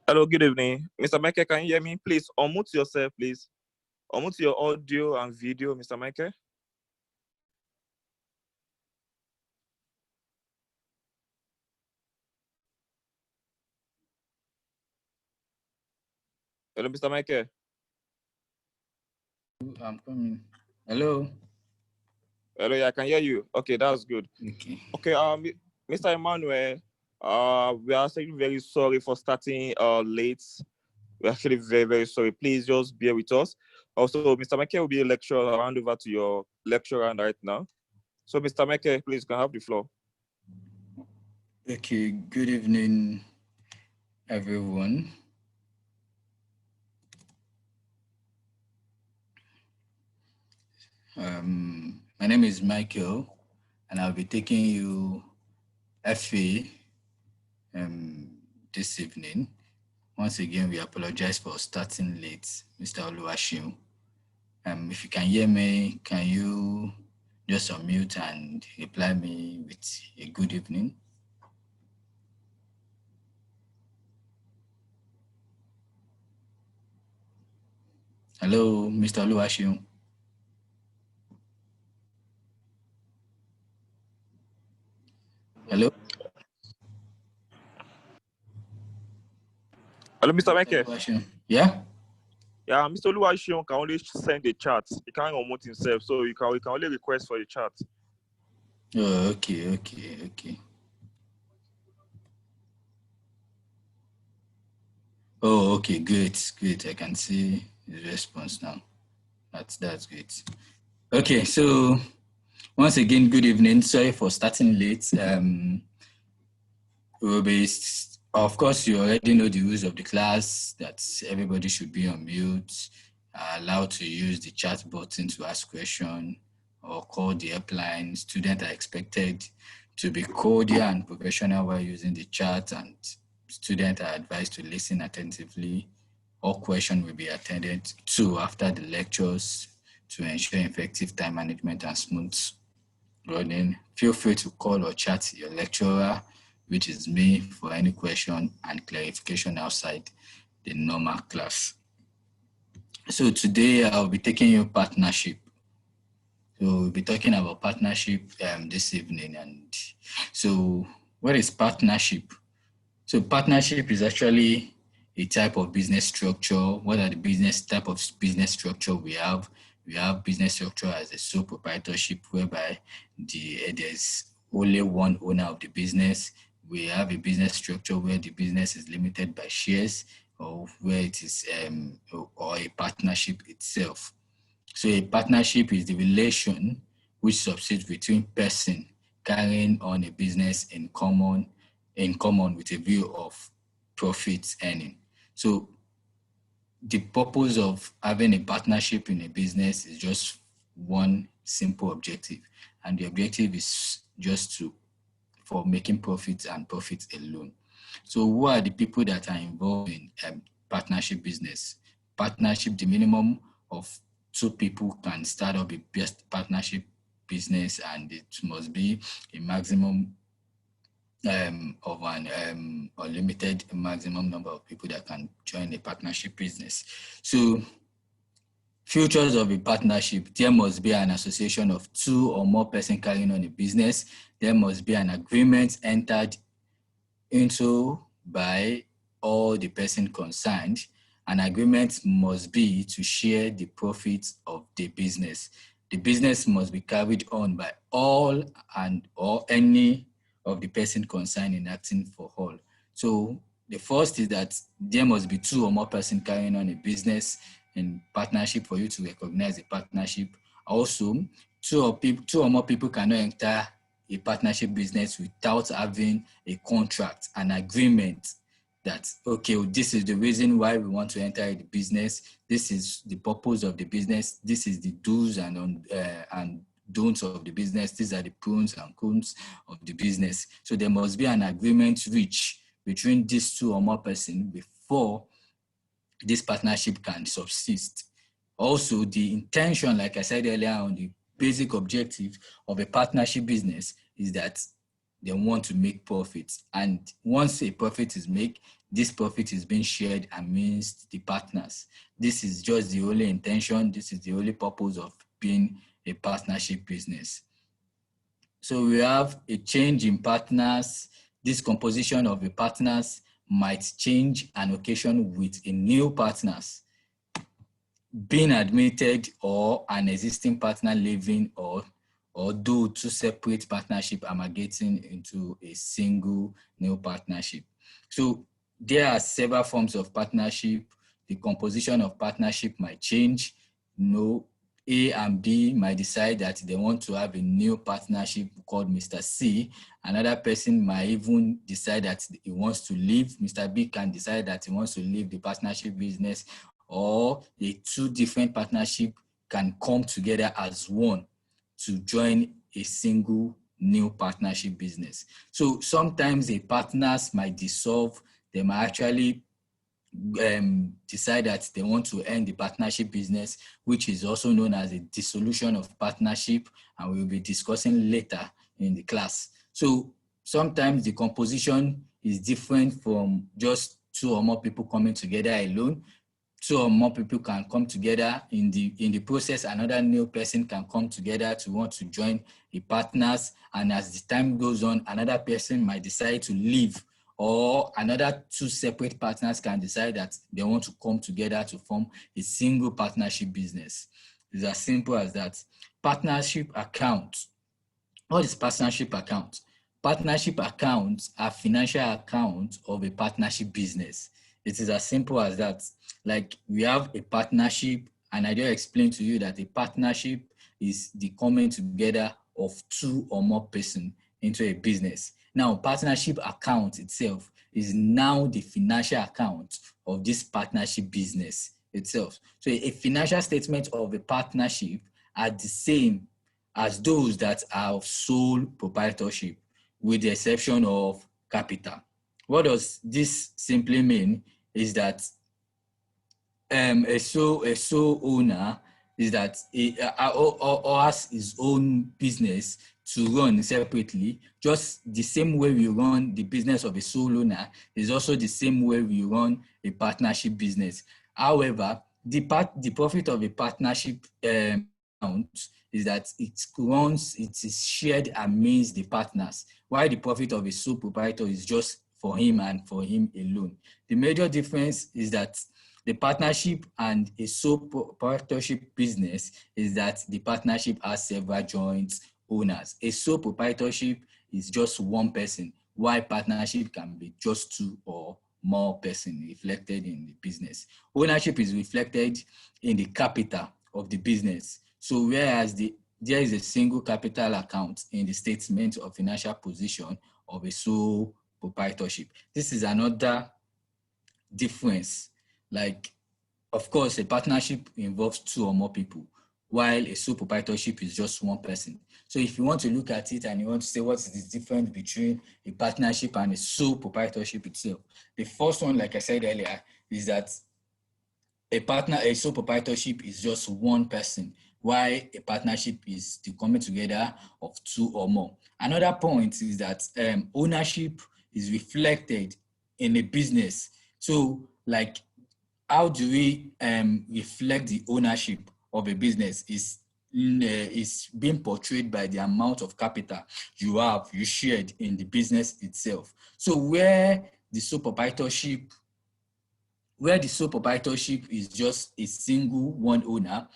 Hello, good evening. Mr. Michael, can you hear me? Please unmute yourself, please. Unmute your audio and video, Mr. Michael. Hello, Mr. Michael. I'm coming. Hello. Hello, yeah, I can hear you. Okay, that's good. Okay. Mr. Emmanuel, we are actually very sorry for starting late. We're actually very, very sorry. Please just bear with us. Also, Mr. Michael will be a lecturer. I'll hand over to your lecturer right now. So, Mr. Michael, please, you can have the floor. Okay, good evening, everyone. My name is Michael, and I'll be taking you FA this evening. Once again, we apologize for starting late, Mr. Oluwashim. If you can hear me, can you just unmute and reply me with a good evening? Hello, Mr. Oluwashim. Hello? Hello, Mr. Michael. Yeah? Yeah, Mr. Oluwashim can only send a chat. He can't unmute himself, so we can only request for a chat. Oh, okay. Oh, okay, great. I can see the response now. That's great. Okay, so once again, good evening. Sorry for starting late. Of course, you already know the rules of the class, that everybody should be on mute, allowed to use the chat button to ask questions or call the helpline. Students are expected to be cordial and professional while using the chat, and students are advised to listen attentively. All questions will be attended to after the lectures to ensure effective time management and smooth running. Feel free to call or chat your lecturer, which is me, for any question and clarification outside the normal class. So today I'll be taking you partnership. So we'll be talking about partnership this evening. And so what is partnership? So partnership is actually a type of business structure. What are the type of business structure we have? We have business structure as a sole proprietorship, whereby there's only one owner of the business. We have a business structure where the business is limited by shares, or where it is or a partnership itself. So a partnership is the relation which subsists between persons carrying on a business in common with a view of profit earning. So the purpose of having a partnership in a business is just one simple objective, and the objective is just for making profits and profits alone. So who are the people that are involved in partnership business? Partnership, the minimum of 2 people can start up a partnership business, and it must be a maximum of an unlimited maximum number of people that can join a partnership business. So features of a partnership: there must be an association of 2 or more persons carrying on a business. There must be an agreement entered into by all the persons concerned. An agreement must be to share the profits of the business. The business must be carried on by all or any of the person concerned in acting for all. So the first is that there must be 2 or more persons carrying on a business in partnership for you to recognize a partnership. Also, 2 or more people cannot enter a partnership business without having a contract, an agreement that, okay, this is the reason why we want to enter the business. This is the purpose of the business. This is the do's and don'ts of the business. These are the pros and cons of the business. So there must be an agreement reached between these 2 or more persons before this partnership can subsist. Also, the intention, like I said earlier on, the basic objective of a partnership business is that they want to make profits. And once a profit is made, this profit is being shared amidst the partners. This is just the only intention. This is the only purpose of being a partnership business. So we have a change in partners. This composition of the partners might change an occasion with a new partners being admitted or an existing partner leaving, or do two separate partnership amalgamating into a single new partnership. So there are several forms of partnership. The composition of partnership might change. A and B might decide that they want to have a new partnership called Mr. C. Another person might even decide that he wants to leave. Mr. B can decide that he wants to leave the partnership business, or the two different partnerships can come together as one to join a single new partnership business. So sometimes the partners might dissolve. They might actually decide that they want to end the partnership business, which is also known as a dissolution of partnership, and we'll be discussing later in the class. So sometimes the composition is different from just two or more people coming together alone. Two or more people can come together in the process. Another new person can come together to want to join the partners, and as the time goes on, another person might decide to leave, or another two separate partners can decide that they want to come together to form a single partnership business. It's as simple as that. Partnership account. What is partnership account? Partnership accounts are financial accounts of a partnership business. It is as simple as that. Like, we have a partnership, and I just explained to you that a partnership is the coming together of two or more persons into a business. Now, partnership account itself is now the financial account of this partnership business itself. So a financial statement of a partnership are the same as those that are of sole proprietorship, with the exception of capital. What does this simply mean is that a sole owner is that or has his own business to run separately. Just the same way we run the business of a sole owner is also the same way we run a partnership business. However, the profit of a partnership account is that it is shared amidst the partners, while the profit of a sole proprietor is just for him and for him alone. The major difference is that the partnership and a sole proprietorship business is that the partnership has several joint owners. A sole proprietorship is just one person, while partnership can be just two or more persons reflected in the business. Ownership is reflected in the capital of the business. So whereas there is a single capital account in the statement of financial position of a sole proprietorship. This is another difference. Like, of course, a partnership involves two or more people, while a sole proprietorship is just one person. So if you want to look at it and you want to say what is the difference between a partnership and a sole proprietorship itself, the first one, like I said earlier, is that a sole proprietorship is just one person, while a partnership is the coming together of two or more. Another point is that ownership is reflected in a business. So, like, how do we reflect the ownership of a business is being portrayed by the amount of capital you shared in the business itself. So where the sole proprietorship is just a single one owner,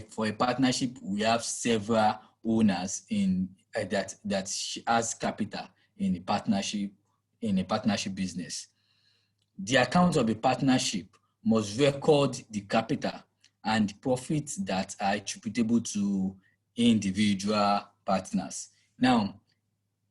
for a partnership we have several owners in that has capital in a partnership business. The account of a partnership must record the capital and profits that are attributable to individual partners. Now,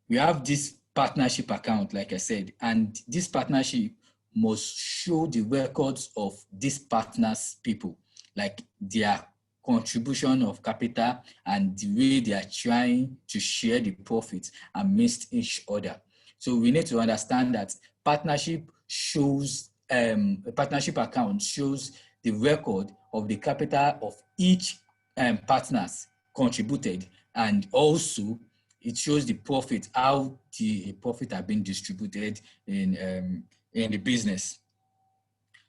we have this partnership account, like I said, and this partnership must show the records of these partners' people, like their contribution of capital and the way they are trying to share the profits amidst each other. So we need to understand that partnership shows, a partnership account shows the record of the capital of each partners contributed, and also it shows the profit, how the profit have been distributed in in the business.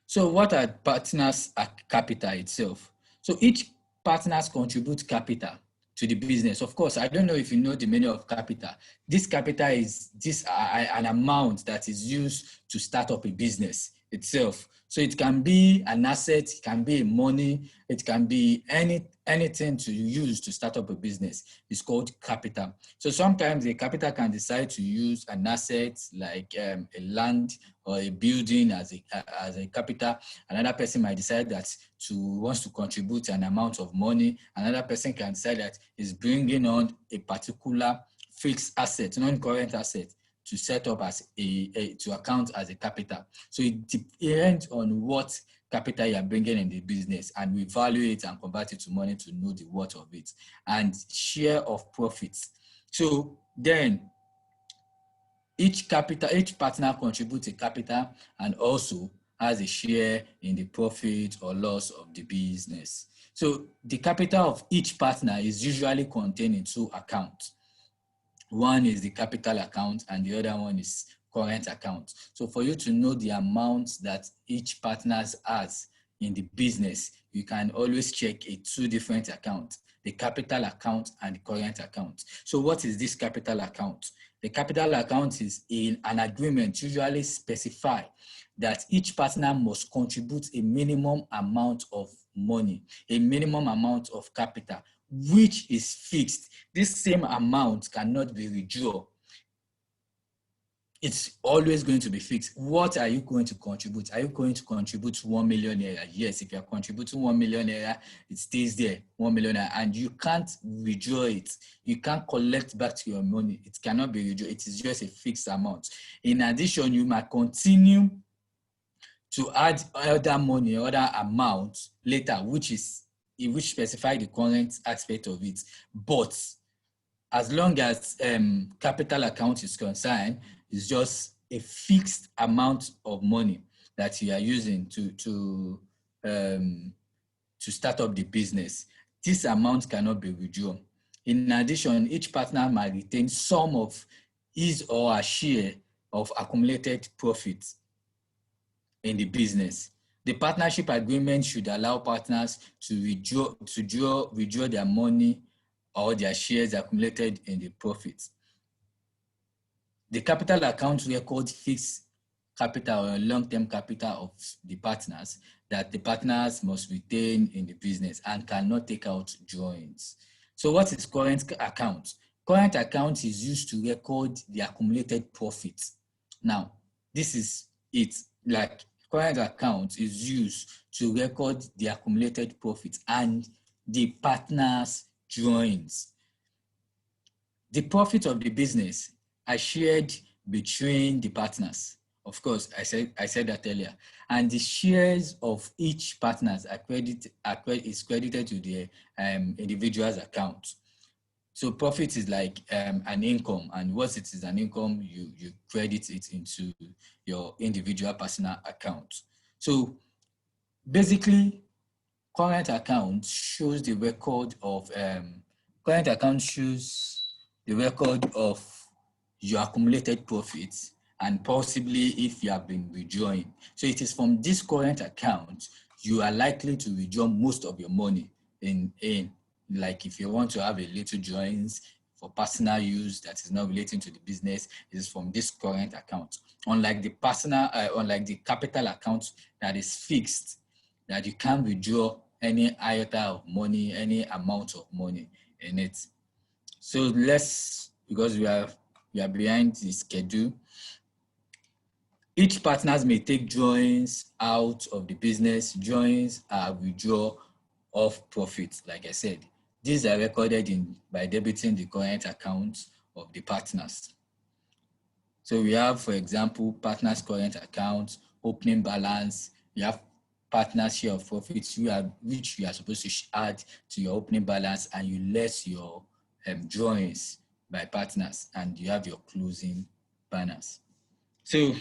So what are partners' capital itself? So each partners contribute capital to the business. Of course, I don't know if you know the meaning of capital. This capital is an amount that is used to start up a business itself. So it can be an asset, it can be money, it can be anything to use to start up a business. It's called capital. So sometimes the capital can decide to use an asset like a land or a building as a capital. Another person might decide that wants to contribute an amount of money. Another person can decide that is bringing on a particular fixed asset, non-current asset, to set up as to account as a capital. So it depends on what capital you are bringing in the business, and we value it and convert it to money to know the worth of it. And share of profits. So then each partner contributes a capital and also has a share in the profit or loss of the business. So the capital of each partner is usually contained in two accounts. One is the capital account and the other one is current account. So for you to know the amount that each partner has in the business, you can always check two different accounts, the capital account and the current account. So what is this capital account? The capital account is in an agreement usually specify that each partner must contribute a minimum amount of money, a minimum amount of capital, which is fixed. This same amount cannot be withdrawn. It's always going to be fixed. What are you going to contribute? Are you going to contribute 1 million naira? Yes, if you're contributing 1 million naira, it stays there, 1 million naira, and you can't withdraw it. You can't collect back to your money. It cannot be withdrawn. It is just a fixed amount. In addition, you might continue to add other money, other amounts later, which specify the current aspect of it. But as long as capital account is concerned, it's just a fixed amount of money that you are using to start up the business. This amount cannot be withdrawn. In addition, each partner might retain some of his or her share of accumulated profits in the business. The partnership agreement should allow partners to withdraw their money or their shares accumulated in the profits. The capital account record fixed capital or long-term capital of the partners that the partners must retain in the business and cannot take out drawings. So what is current account? Current account is used to record the accumulated profits. Now, this is it. Like current account is used to record the accumulated profits and the partners' drawings. The profit of the business are shared between the partners. Of course, I said that earlier. And the shares of each partners is credited to the individual's account. So profit is like an income, and once it is an income, you credit it into your individual personal account. So basically, current account shows the record of your accumulated profits and possibly if you have been withdrawing. So it is from this current account you are likely to withdraw most of your money in like if you want to have a little drawings for personal use that is not relating to the business, it is from this current account. Unlike the capital account that is fixed, that you can't withdraw any iota of money, any amount of money in it. So because we are behind the schedule, each partners may take drawings out of the business. Drawings are withdraw of profits, like I said. These are recorded by debiting the current account of the partners. So we have, for example, partners' current account, opening balance. You have partners' share of profits, which you are supposed to add to your opening balance, and you less your drawings by partners, and you have your closing balance. So,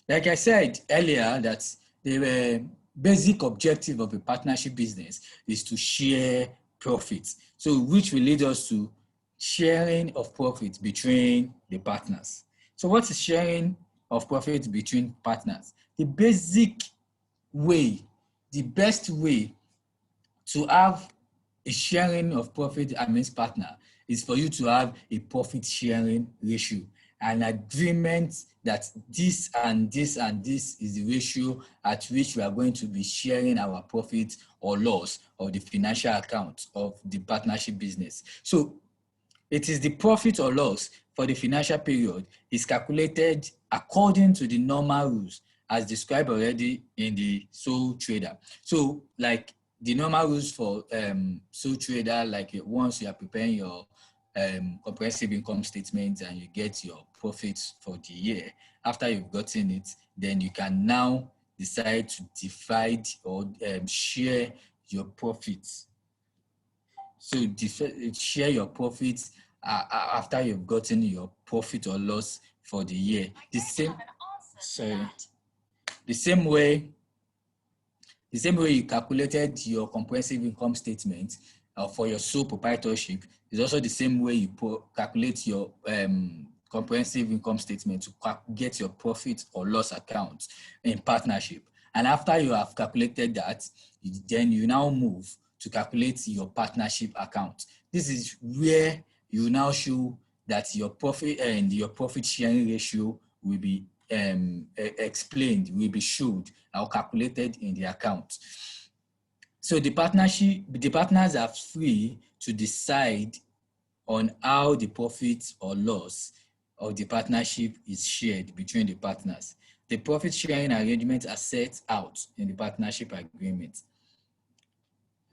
like I said earlier, that the basic objective of a partnership business is to share profits. So, which will lead us to sharing of profits between the partners. So, what is sharing of profit between partners. The basic way, the best way to have a sharing of profit amongst partner is for you to have a profit sharing ratio, an agreement that this and this and this is the ratio at which we are going to be sharing our profit or loss of the financial account of the partnership business. So it is the profit or loss for the financial period is calculated according to the normal rules as described already in the sole trader. So like the normal rules for sole trader, like once you are preparing your comprehensive income statement and you get your profits for the year, after you've gotten it, then you can now decide to divide or share your profits. So share your profits after you've gotten your profit or loss for the year. The same way you calculated your comprehensive income statement for your sole proprietorship is also the same way you calculate your comprehensive income statement to get your profit or loss account in partnership. And after you have calculated that, then you now move to calculate your partnership account. This is where you now show that your profit and your profit sharing ratio will be explained, will be showed or calculated in the account. So the partners are free to decide on how the profit or loss of the partnership is shared between the partners. The profit sharing arrangements are set out in the partnership agreement.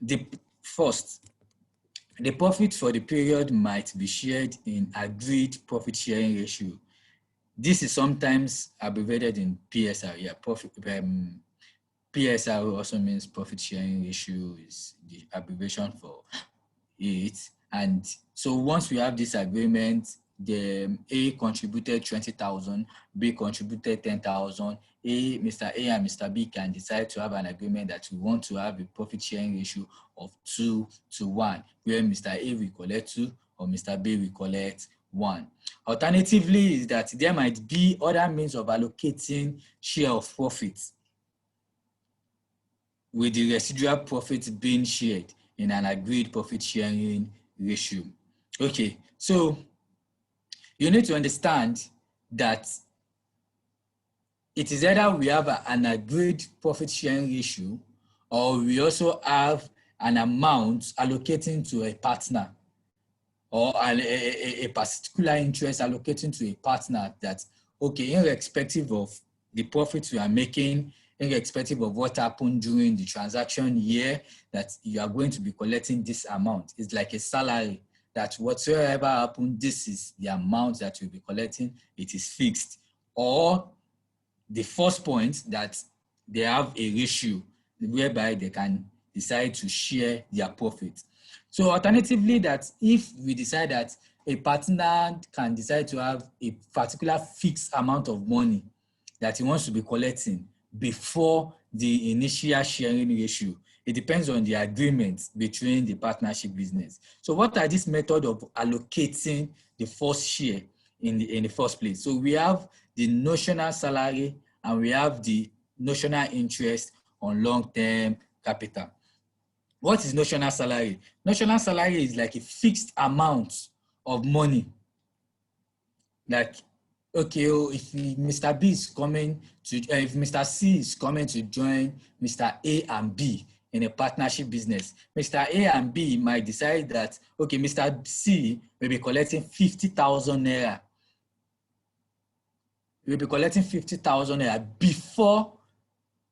The profit for the period might be shared in agreed profit sharing ratio. This is sometimes abbreviated in PSR. Yeah, PSR also means profit sharing ratio is the abbreviation for it. And so once we have this agreement, the A contributed 20,000, B contributed 10,000. Mr. A and Mr. B can decide to have an agreement that we want to have a profit sharing ratio of 2:1, where Mr. A will collect 2 or Mr. B will collect 1. Alternatively, is that there might be other means of allocating share of profits, with the residual profits being shared in an agreed profit sharing ratio. Okay, so you need to understand that it is either we have an agreed profit sharing ratio or we also have an amount allocating to a partner or a particular interest allocating to a partner that, okay, irrespective of the profits we are making, irrespective of what happened during the transaction year, that you are going to be collecting this amount. It's like a salary that whatsoever happened, this is the amount that you'll be collecting, it is fixed. Or the first point that they have a ratio whereby they can decide to share their profit. So alternatively, that if we decide that a partner can decide to have a particular fixed amount of money that he wants to be collecting before the initial sharing ratio, it depends on the agreement between the partnership business. So what are these methods of allocating the first share in the first place? So we have the notional salary and we have the notional interest on long-term capital. What is notional salary? Notional salary is like a fixed amount of money. Like, okay, if Mr. B is coming to, if Mr. C is coming to join Mr. A and B in a partnership business, Mr. A and B might decide that, okay, Mr. C will be collecting 50,000 naira. We'll be collecting 50,000 naira before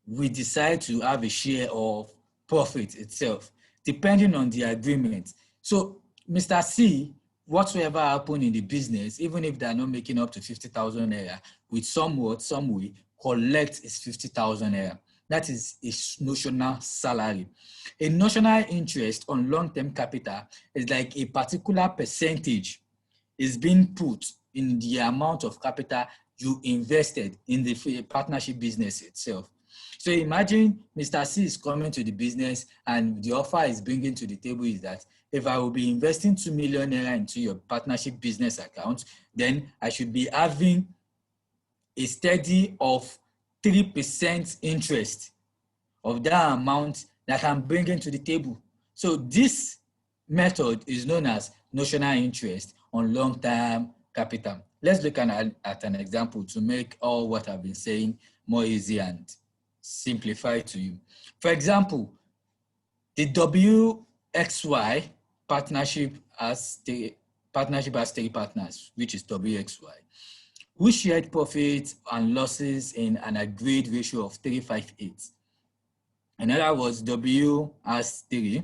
we decide to have a share of profit itself, depending on the agreement. So Mr. C, whatsoever happened in the business, even if they're not making up to 50,000 naira, with some way, collect is 50,000 naira. That is a notional salary. A notional interest on long-term capital is like a particular percentage is being put in the amount of capital you invested in the partnership business itself. So imagine Mr. C is coming to the business and the offer is bringing to the table is that if I will be investing 2 million naira into your partnership business account, then I should be having a steady of 3% interest of that amount that I'm bringing to the table. So this method is known as notional interest on long-term capital. Let's look at an example to make all what I've been saying more easy and simplified to you. For example, the WXY partnership has three partners, which is WXY, who shared profits and losses in an agreed ratio of 358. In other words, W has 3,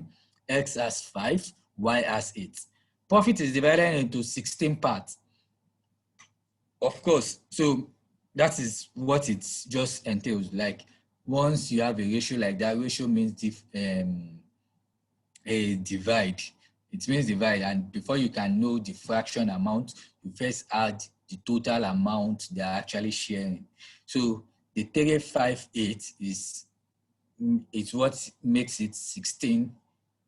X has 5, Y has 8. Profit is divided into 16 parts. Of course, so that is what it just entails. Like once you have a ratio like that, ratio means a divide. It means divide, and before you can know the fraction amount, you first add the total amount they are actually sharing. So the 358 is what makes it 16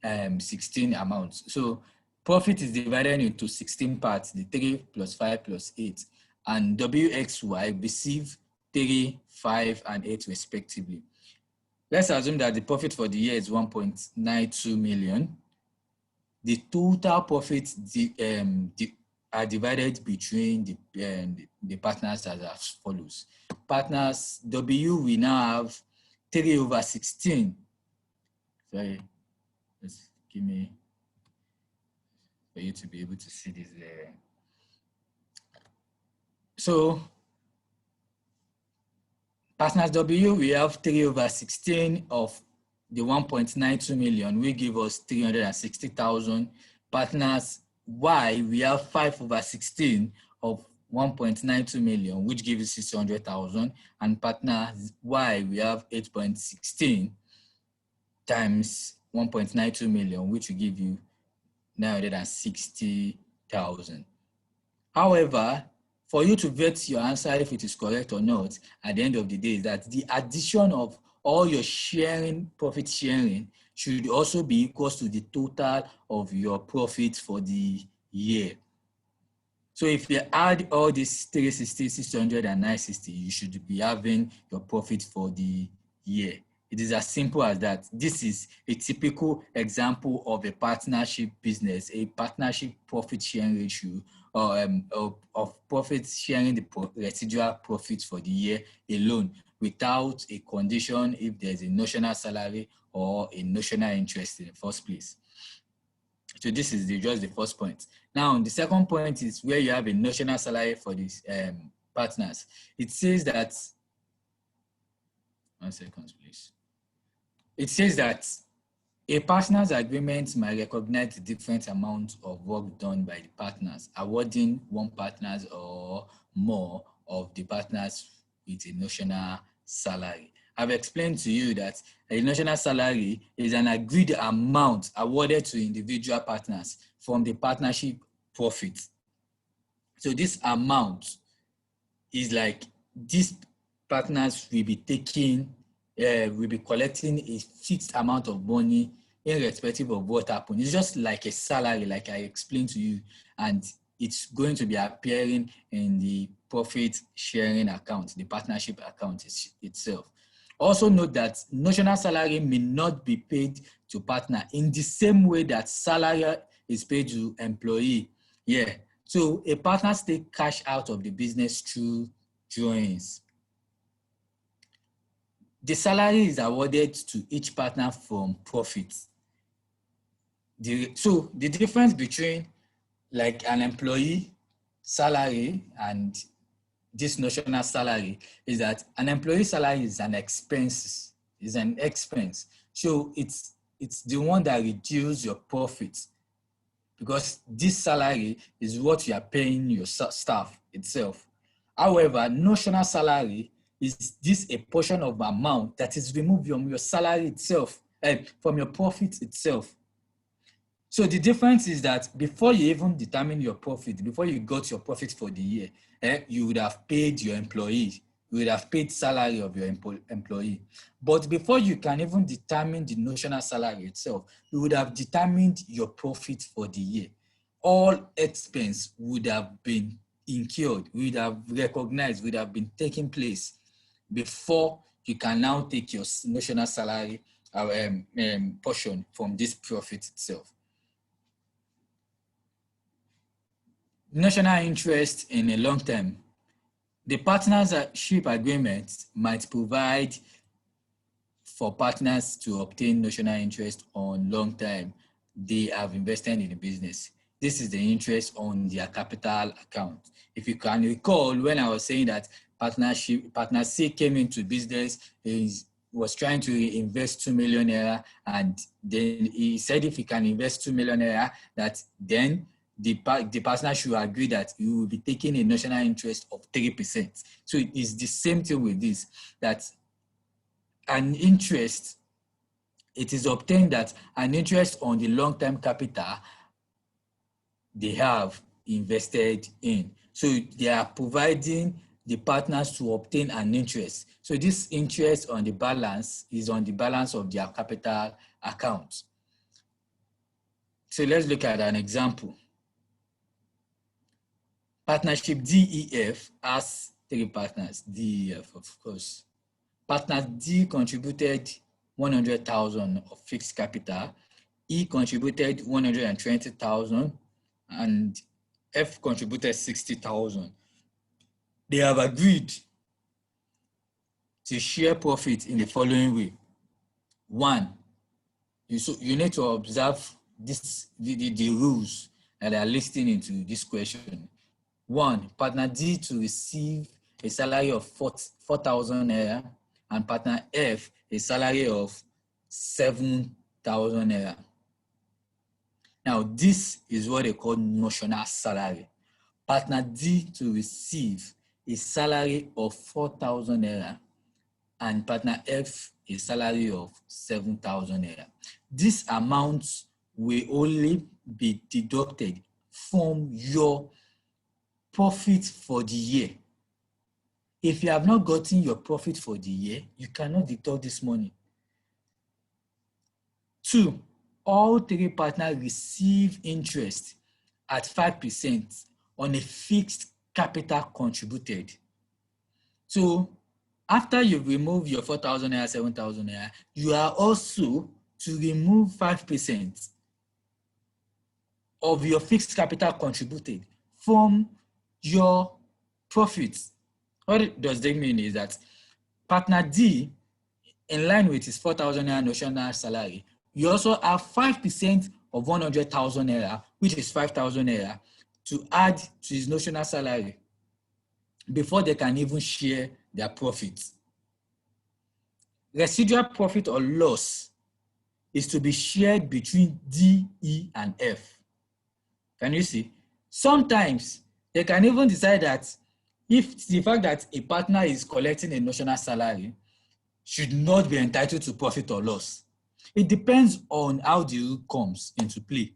amounts. So profit is divided into 16 parts, the 3 plus 5 plus 8, and WXY receive 3, 5, and 8 respectively. Let's assume that the profit for the year is 1.92 million. The total profits are divided between the partners as follows. Partners W, we now have 3 over 16. Sorry, just give me for you to be able to see this there. So partners W, we have 3 over 16 of the 1.92 million, will give us 360,000. Partners Y, we have 5 over 16 of 1.92 million, which gives 600,000. And partner Y, we have 8.16 times 1.92 million, which will give you 960,000. However, for you to vet your answer if it is correct or not, at the end of the day, is that the addition of all your profit sharing should also be equal to the total of your profit for the year. So if you add all these 360, 600, and 960, you should be having your profit for the year. It is as simple as that. This is a typical example of a partnership business, a partnership profit sharing ratio, of profit sharing the residual profits for the year alone, without a condition if there's a notional salary or a notional interest in the first place. So this is just the first point. Now, the second point is where you have a notional salary for these partners. It says that, 1 second, please. It says that a partner's agreement might recognize the different amount of work done by the partners, awarding one partner or more of the partners with a notional salary. I've explained to you that a notional salary is an agreed amount awarded to individual partners from the partnership profit. So this amount is like these partners will be taking, will be collecting a fixed amount of money irrespective of what happened. It's just like a salary, like I explained to you, and it's going to be appearing in the profit sharing account, the partnership account itself. Also note that notional salary may not be paid to partner in the same way that salary is paid to employee. Yeah, so a partner takes cash out of the business through drawings. The salary is awarded to each partner from profits. So the difference between like an employee salary and this notional salary is that an employee salary is an expense. So it's the one that reduces your profits, because this salary is what you are paying your staff itself. However, notional salary is this a portion of amount that is removed from your salary itself, from your profit itself. So the difference is that before you even determine your profit, before you got your profit for the year, you would have paid your employee, you would have paid salary of your employee. But before you can even determine the notional salary itself, you would have determined your profit for the year. All expense would have been incurred, would have recognized, would have been taking place before you can now take your notional salary portion from this profit itself. Notional interest in a long term. The partnership agreement might provide for partners to obtain notional interest on long term they have invested in the business. This is the interest on their capital account. If you can recall, when I was saying that partner C came into business, he was trying to invest 2 million naira, and then he said if he can invest 2 million naira, that then the partner should agree that you will be taking a notional interest of 3%. So it is the same thing with this, that an interest, it is obtained that an interest on the long-term capital they have invested in. So they are providing the partners to obtain an interest. So this interest on the balance is on the balance of their capital account. So let's look at an example. Partnership DEF has 3 partners, DEF of course. Partner D contributed 100,000 of fixed capital, E contributed 120,000, and F contributed 60,000. They have agreed to share profit in the following way. 1, you need to observe the rules that are listed into this question. 1, partner D to receive a salary of 4,000 naira, and partner F a salary of 7,000 naira. Now, this is what they call notional salary. Partner D to receive a salary of 4,000 naira, and partner F a salary of 7,000 naira. These amounts will only be deducted from your profit for the year. If you have not gotten your profit for the year, you cannot deduct this money. 2, all 3 partners receive interest at 5% on a fixed capital contributed. So after you remove your 4,000 naira, 7,000 naira, you are also to remove 5% of your fixed capital contributed from your profits. What does that mean is that partner D, in line with his 4,000 naira notional salary, you also have 5% of 100,000 naira, which is 5,000 naira, to add to his notional salary before they can even share their profits. Residual profit or loss is to be shared between D, E, and F. Can you see? Sometimes they can even decide that if the fact that a partner is collecting a notional salary should not be entitled to profit or loss. It depends on how the rule comes into play.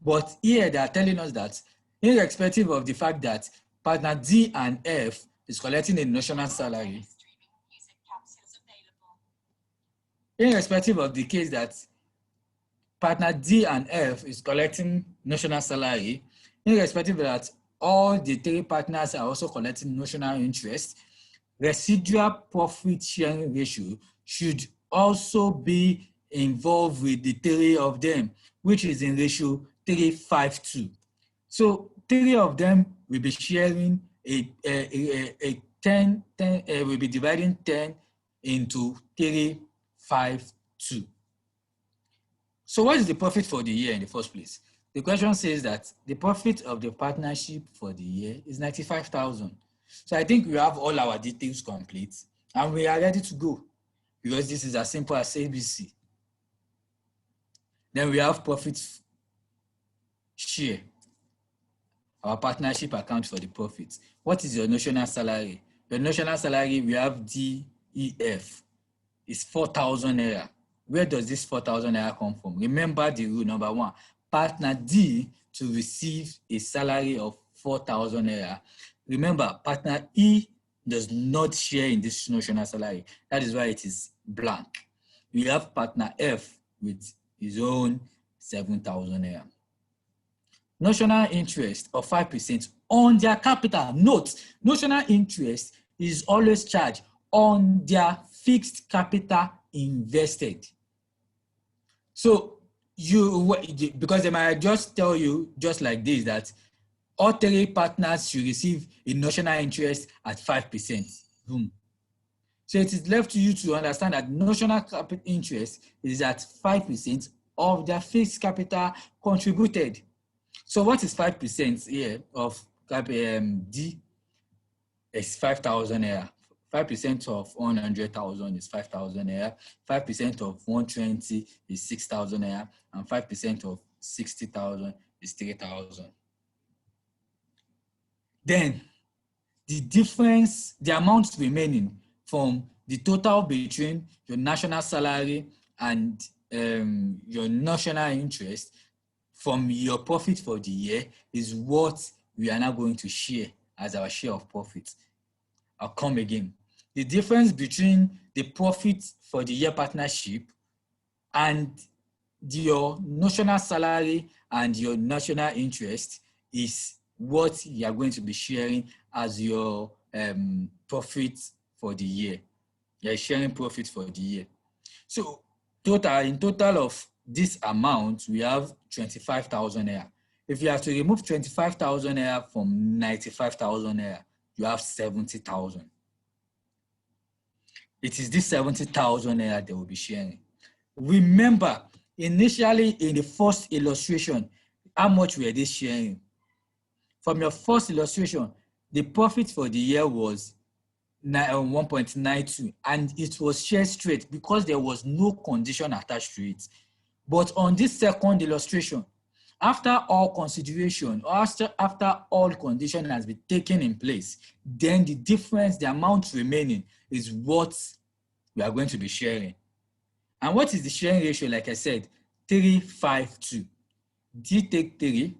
But here they are telling us that irrespective of the fact that partner D and F is collecting a notional salary, irrespective of the case that partner D and F is collecting notional salary, irrespective of that all the 3 partners are also collecting notional interest, residual profit sharing ratio should also be involved with the 3 of them, which is in ratio 3:5:2. So 3 of them will be sharing a 10, will be dividing 10 into 3:5:2. So what is the profit for the year in the first place? The question says that the profit of the partnership for the year is 95,000. So I think we have all our details complete and we are ready to go because this is as simple as ABC. Then we have profit share, our partnership account for the profits. What is your notional salary? Your notional salary, we have DEF, is 4,000 naira. Where does this 4,000 naira come from? Remember the rule, number 1, partner D to receive a salary of 4,000 naira. Remember, partner E does not share in this notional salary. That is why it is blank. We have partner F with his own 7,000 naira. Notional interest of 5% on their capital. Note, notional interest is always charged on their fixed capital invested. So because they might just tell you just like this that all three partners should receive a notional interest at 5%. So it is left to you to understand that notional capital interest is at 5% of their fixed capital contributed. So what is 5% here of D? Is 5,000 naira. 5% of 100,000 is 5,000 naira. 5% of 120 is 6,000 naira, and 5% of 60,000 is 3,000. Then the difference, the amount remaining from the total between your national salary and your national interest from your profit for the year is what we are now going to share as our share of profit. I'll come again. The difference between the profit for the year partnership and your national salary and your national interest is what you are going to be sharing as your profit for the year. You're sharing profit for the year. So in total of this amount, we have 25,000 naira. If you have to remove 25,000 naira from 95,000 naira, you have 70,000. It is this 70,000 naira they will be sharing. Remember, initially in the first illustration, how much were they sharing? From your first illustration, the profit for the year was 1.92, and it was shared straight because there was no condition attached to it. But on this second illustration, after all consideration, or after all condition has been taken in place, then the difference, the amount remaining is what we are going to be sharing. And what is the sharing ratio? Like I said, 3-5-2. D take 3,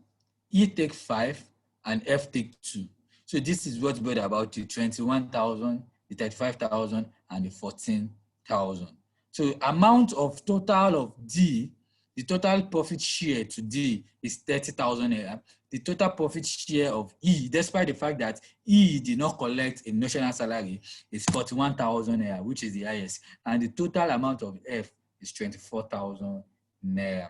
E take 5, and F take 2. So this is what brought about the 21,000, the 35,000, and the 14,000. So amount of total of D, the total profit share to D is 30,000 naira. The total profit share of E, despite the fact that E did not collect a national salary, is 41,000 naira, which is the highest. And the total amount of F is 24,000 naira.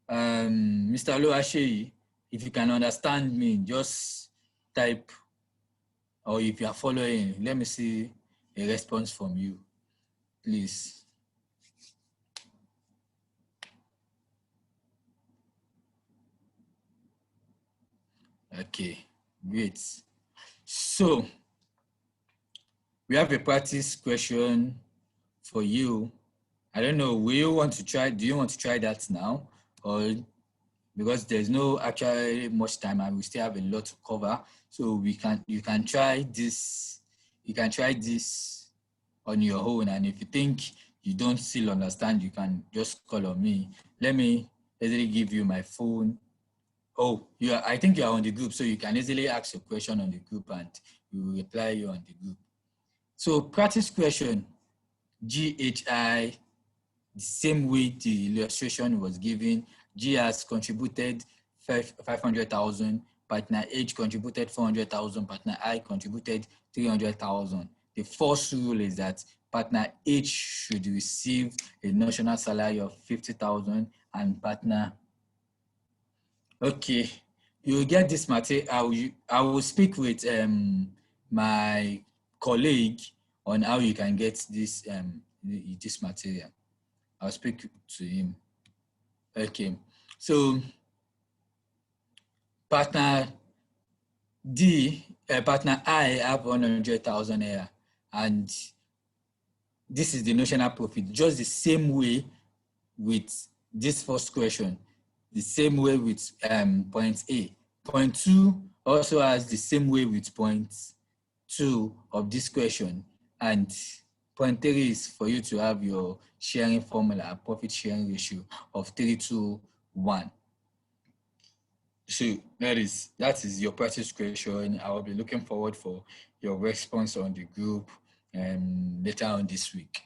Mr. Oluwaseyi, if you can understand me, just type, or if you are following, let me see a response from you, please. Okay, great. So we have a practice question for you. I don't know, do you want to try that now? Or because there's no actually much time and we still have a lot to cover. So you can try this on your own, and if you think you don't still understand, you can just call on me. Let me easily give you my phone. Oh, I think you are on the group, so you can easily ask your question on the group and we will reply you on the group. So practice question, GHI, the same way the illustration was given. G has contributed 500,000, partner H contributed 400,000, partner I contributed 300,000. The first rule is that partner H should receive a national salary of 50,000 and partner. Okay, you will get this material. I will speak with my colleague on how you can get this this material. I'll speak to him. Okay, so partner D, partner I have 100,000 naira, and this is the notional profit. Just the same way with this first question, the same way with point A. Point 2 also has the same way with point 2 of this question, and point 3 is for you to have your sharing formula, profit sharing ratio of 3:1. So that is your practice question. I will be looking forward for your response on the group later on this week.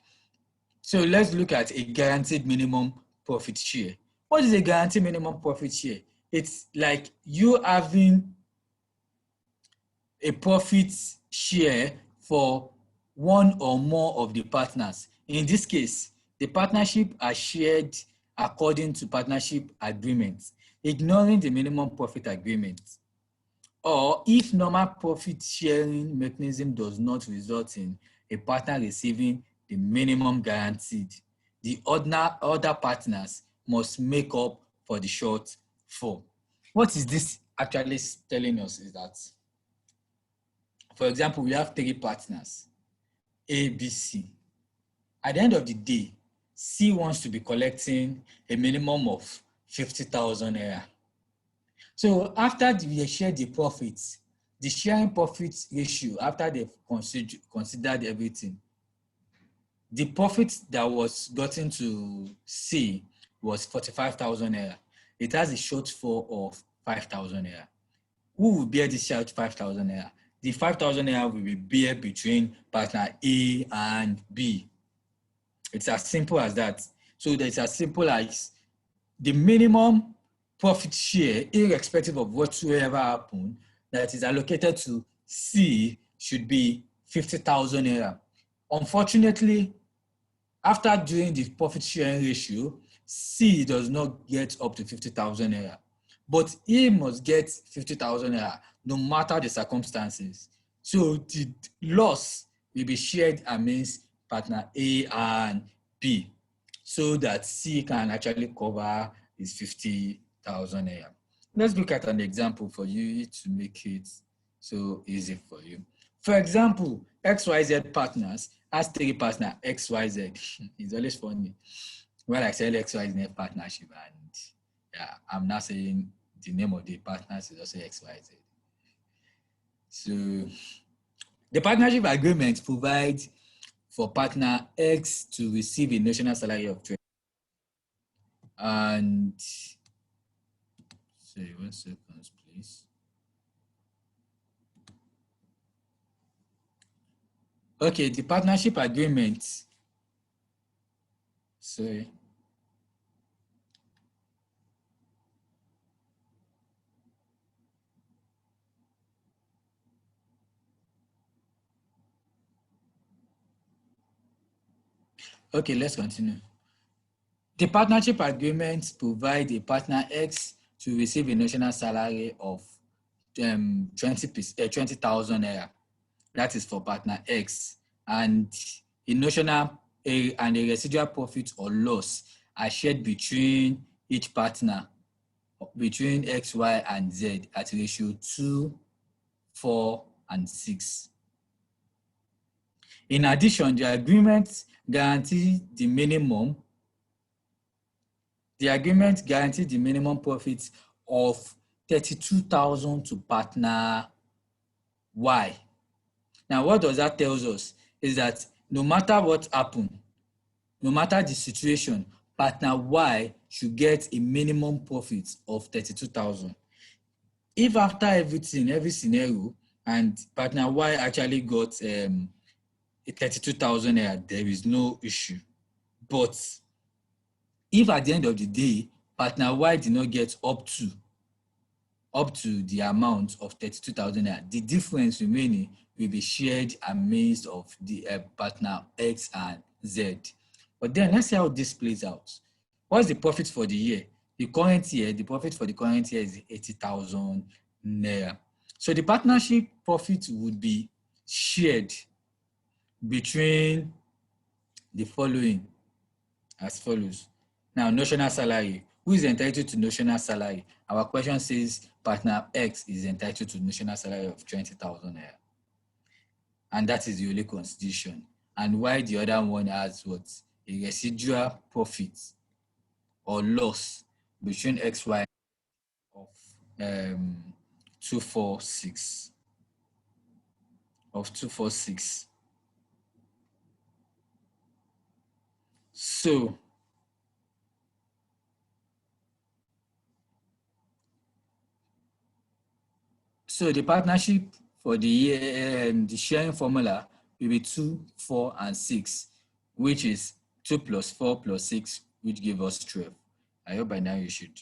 So let's look at a guaranteed minimum profit share. What is a guaranteed minimum profit share? It's like you having a profit share for one or more of the partners. In this case, the partnership are shared according to partnership agreements, ignoring the minimum profit agreement. Or if normal profit sharing mechanism does not result in a partner receiving the minimum guaranteed, the other partners must make up for the shortfall. What is this actually telling us is that, for example, we have 3 partners, A, B, C. At the end of the day, C wants to be collecting a minimum of 50,000 naira. So after they share the profits, the sharing profits ratio, after they've considered everything, the profit that was gotten to C was 45,000 naira. It has a shortfall of 5,000 naira. Who will bear this share 5,000 naira? The 5,000 naira will be bear between partner A and B. It's as simple as that. So it's as simple as the minimum profit share, irrespective of whatsoever happened, that is allocated to C should be 50,000 naira. Unfortunately, after doing the profit sharing ratio, C does not get up to 50,000 naira, but he must get 50,000 naira no matter the circumstances. So the loss will be shared amongst partner A and B, so that C can actually cover his 50,000 naira. Let's look at an example for you to make it so easy for you. For example, XYZ partners has 3 partners, XYZ. It's always funny when I say XYZ partnership, and yeah, I'm not saying the name of the partners is also XYZ. So the partnership agreement provides for partner X to receive a notional salary of 20. And sorry, 1 second, please. Okay, the partnership agreement. Sorry. Okay, let's continue. The partnership agreement provides a partner X to receive a notional salary of 20,000 naira. That is for partner X, and a notional and a residual profit or loss are shared between each partner, between X, Y, and Z at ratio 2, 4, and 6. In addition, the agreement guarantees the minimum. The agreement guarantees the minimum profits of 32,000 to partner Y. Now, what does that tell us is that no matter what happened, no matter the situation, partner Y should get a minimum profit of 32,000. If after everything, every scenario, and partner Y actually got 32,000 naira, there is no issue. But if at the end of the day, partner Y did not get up to the amount of 32,000 naira, the difference remaining will be shared amidst of the partner X and Z. But then let's see how this plays out. What's the profit for the year? The current year, the profit for the current year is 80,000 naira. So the partnership profit would be shared between the following as follows. Now, notional salary. Who is entitled to notional salary? Our question says partner X is entitled to notional salary of 20,000 naira. And that is the only constitution. And why the other one has what? A residual profit or loss between XY of 246. So the partnership for the year, the sharing formula will be 2, 4, and 6, which is 2 plus 4 plus 6, which gives us 12. I hope by now you should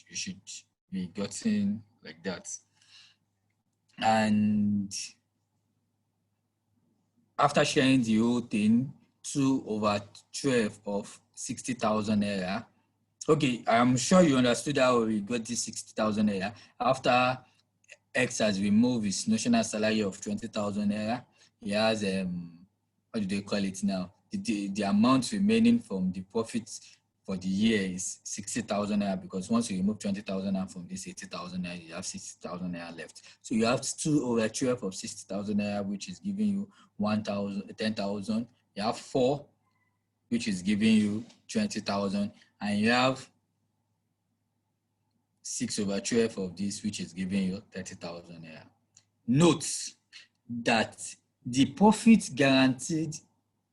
be getting like that. And after sharing the whole thing, 2/12 of 60,000 naira. Okay, I'm sure you understood how we got this 60,000 naira. After X has removed his notional salary of 20,000 naira, he has, what do they call it now? The amount remaining from the profits for the year is 60,000 naira, because once you remove 20,000 naira from this 80,000 naira, you have 60,000 naira left. So you have 2/12 of 60,000 naira, which is giving you 10,000. You have 4, which is giving you 20,000, and you have 6/12 of this, which is giving you 30,000 naira. Note that the profit guaranteed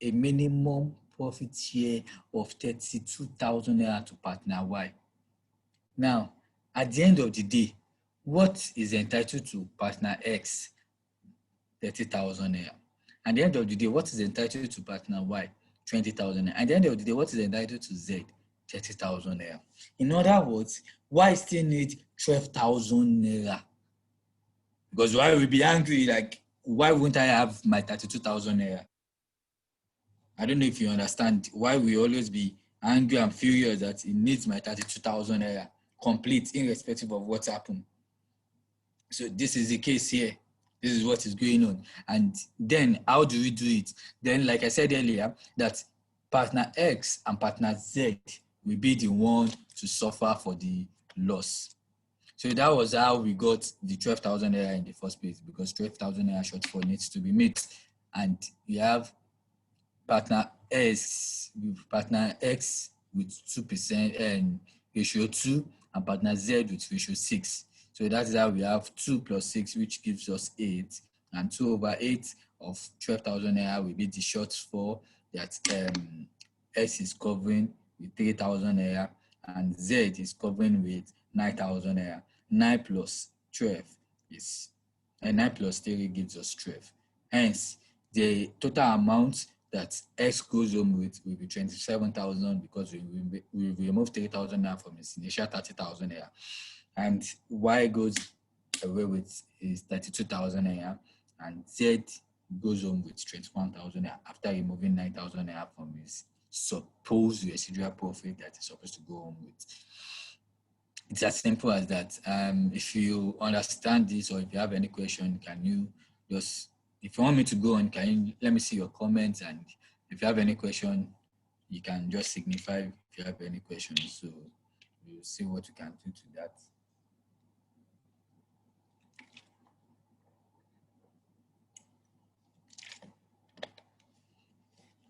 a minimum profit share of 32,000 naira to partner Y. Now, at the end of the day, what is entitled to partner X? 30,000 naira. At the end of the day, what is entitled to partner Y? 20,000 naira. At the end of the day, what is entitled to Z? 30,000 naira. In other words, Y still need 12,000 naira. Because Y will be angry, like, why won't I have my 32,000 naira? I don't know if you understand why we always be angry and furious that it needs my 32,000 naira complete, irrespective of what's happened. So this is the case here. This is what is going on. And then how do we do it? Then, like I said earlier, that partner X and partner Z will be the one to suffer for the loss. So that was how we got the 12,000 naira in the first place, because 12,000 naira shortfall needs to be met. And we have partner X with 2% and ratio 2, and partner Z with ratio 6. So that is how we have 2 plus 6, which gives us 8, and 2/8 of 12,000 naira will be the shortfall that S is covering with 3,000 naira, and Z is covering with 9,000 naira. 9 plus 12 is, and 9 plus 3 gives us 12. Hence, the total amount that X goes home with will be 27,000, because we remove 3,000 naira from his initial 30,000 naira. And Y goes away with his 32,000 naira, and Z goes home with 21,000 naira after removing 9,000 naira from his supposed residual profit that he's supposed to go home with. It's as simple as that. If you understand this, or if you have any question, can you just, if you want me to go on, can you let me see your comments? And if you have any question, you can just signify if you have any questions. So we'll see what we can do to that.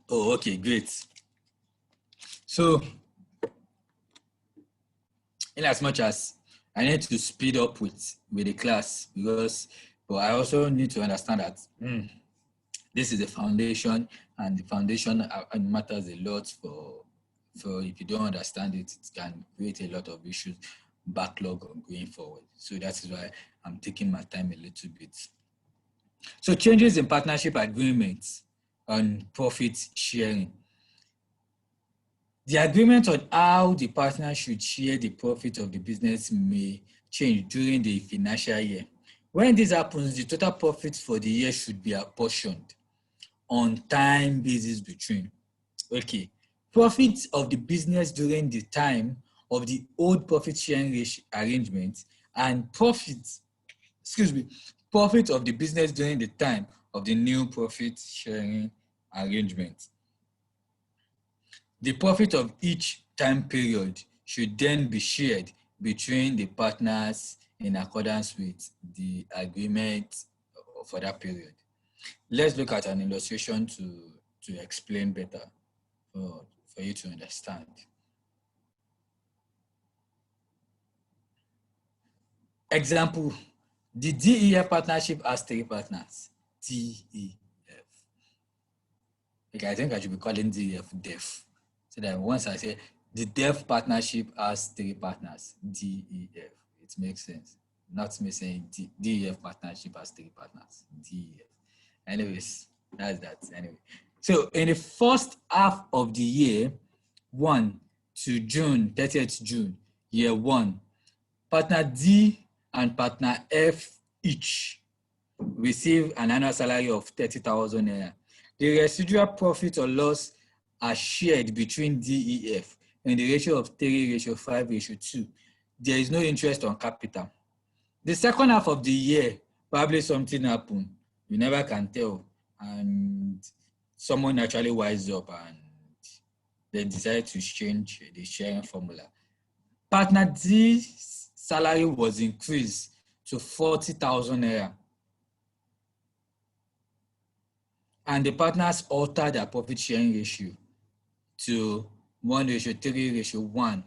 Oh, okay, great. So, in as much as I need to speed up with the class, but I also need to understand that this is a foundation, and the foundation matters a lot for if you don't understand it, it can create a lot of issues, backlog going forward. So that is why I'm taking my time a little bit. So changes in partnership agreements on profit sharing. The agreement on how the partner should share the profit of the business may change during the financial year. When this happens, the total profit for the year should be apportioned on time basis between, okay, profits of the business during the time of the old profit sharing arrangement, and profit of the business during the time of the new profit sharing arrangement. The profit of each time period should then be shared between the partners in accordance with the agreement for that period. Let's look at an illustration to explain better for you to understand. Example, the DEF partnership has 3 partners. DEF. Okay, I think I should be calling DEF DEF. So that once I say the DEF partnership has 3 partners, DEF, it makes sense. Not me saying DEF partnership has 3 partners, DEF. Anyways, that's that. Anyway, so in the first half of the year, 1 to June, 30th June, year 1, partner D and partner F each receive an annual salary of 30,000 naira. The residual profit or loss are shared between DEF in the ratio of 3:5:2. There is no interest on capital. The second half of the year, probably something happened. You never can tell. And someone actually wise up and they decided to change the sharing formula. Partner D's salary was increased to 40,000 naira. And the partners altered their profit sharing ratio to 1:3:1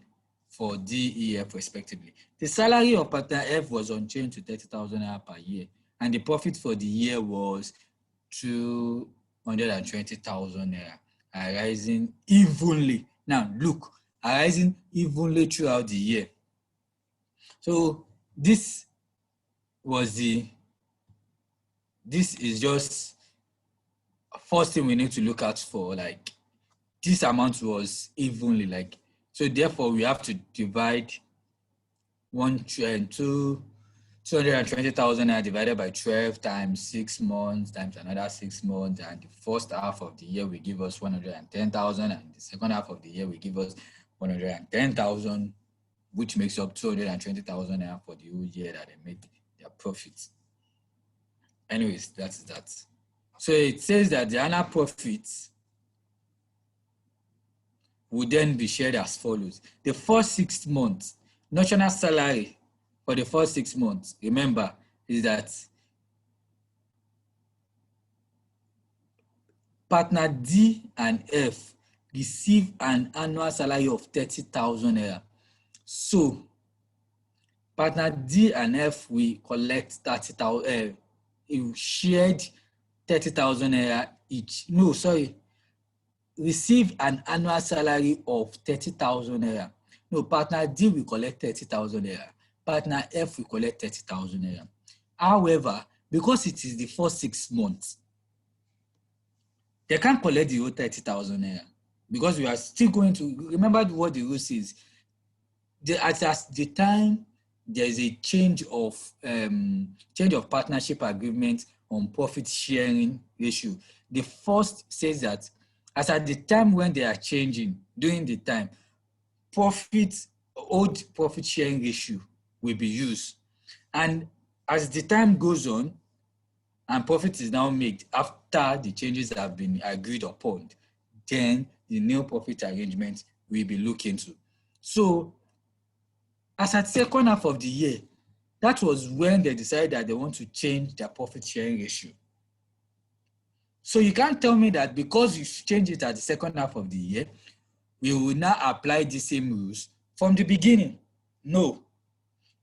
for DEF respectively. The salary of partner F was unchanged to 30,000 naira per year, and the profit for the year was 220,000 naira, arising evenly. Now look, arising evenly throughout the year. So this is just first thing we need to look out for, like this amount was evenly, like, so therefore we have to divide 220,000 divided by 12 times 6 months times another 6 months, and the first half of the year will give us 110,000, and the second half of the year will give us 110,000, which makes up 220,000 for the whole year that they made their profits. Anyways, that's that. So it says that the annual profits would then be shared as follows. The first 6 months, notional salary for the first 6 months, remember, is that partner D and F receive an annual salary of 30,000 naira. So partner D and F will collect 30,000, shared 30,000 naira each. No, sorry. Receive an annual salary of 30,000 naira. No, partner D will collect 30,000 naira. Partner F will collect 30,000 naira. However, because it is the first 6 months, they can't collect the whole 30,000 naira because we are still going to remember what the rule says. At the time there is a change of partnership agreement on profit sharing ratio, the first says that as at the time when they are changing, during the time, old profit sharing ratio will be used. And as the time goes on and profit is now made after the changes have been agreed upon, then the new profit arrangement will be looked into. So as at second half of the year, that was when they decided that they want to change their profit sharing ratio. So you can't tell me that because you change it at the second half of the year, we will now apply the same rules from the beginning. No.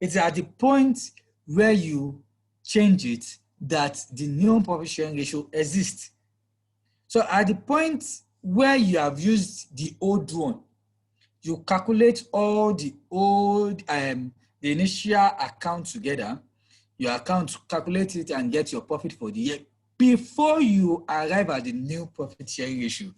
It's at the point where you change it that the new profit sharing ratio exists. So at the point where you have used the old one, you calculate all the old, the initial account together, your account, calculate it and get your profit for the year before you arrive at the new profit sharing ratio.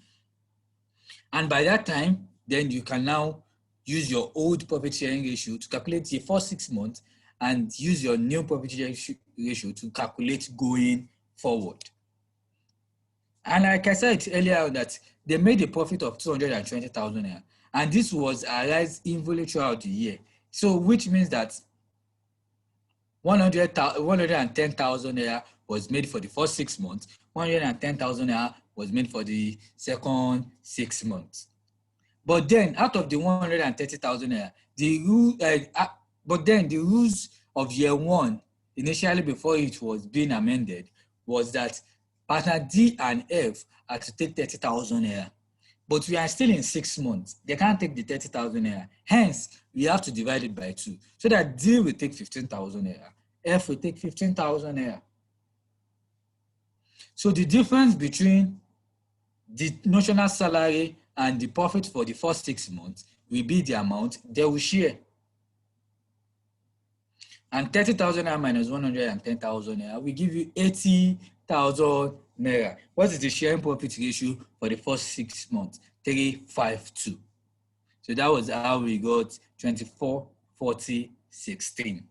And by that time, then you can now use your old profit sharing ratio to calculate the first 6 months and use your new profit sharing ratio to calculate going forward. And like I said earlier, that they made a profit of 220,000 naira, and this was arise evenly throughout the year. So which means that 110,000 naira was made for the first 6 months, 110,000 naira was made for the second 6 months. But then out of the 130,000 naira, the rules of year one, initially before it was being amended, was that partner D and F had to take 30,000 naira. But we are still in 6 months. They can't take the 30,000 naira. Hence, we have to divide it by 2. So that D will take 15,000 naira. F will take 15,000 naira. So the difference between the notional salary and the profit for the first 6 months will be the amount they will share. And 30,000 naira minus 110,000 naira will give you 80,000 naira. What is the sharing profit ratio for the first 6 months? 352. So that was how we got 24, 40, 16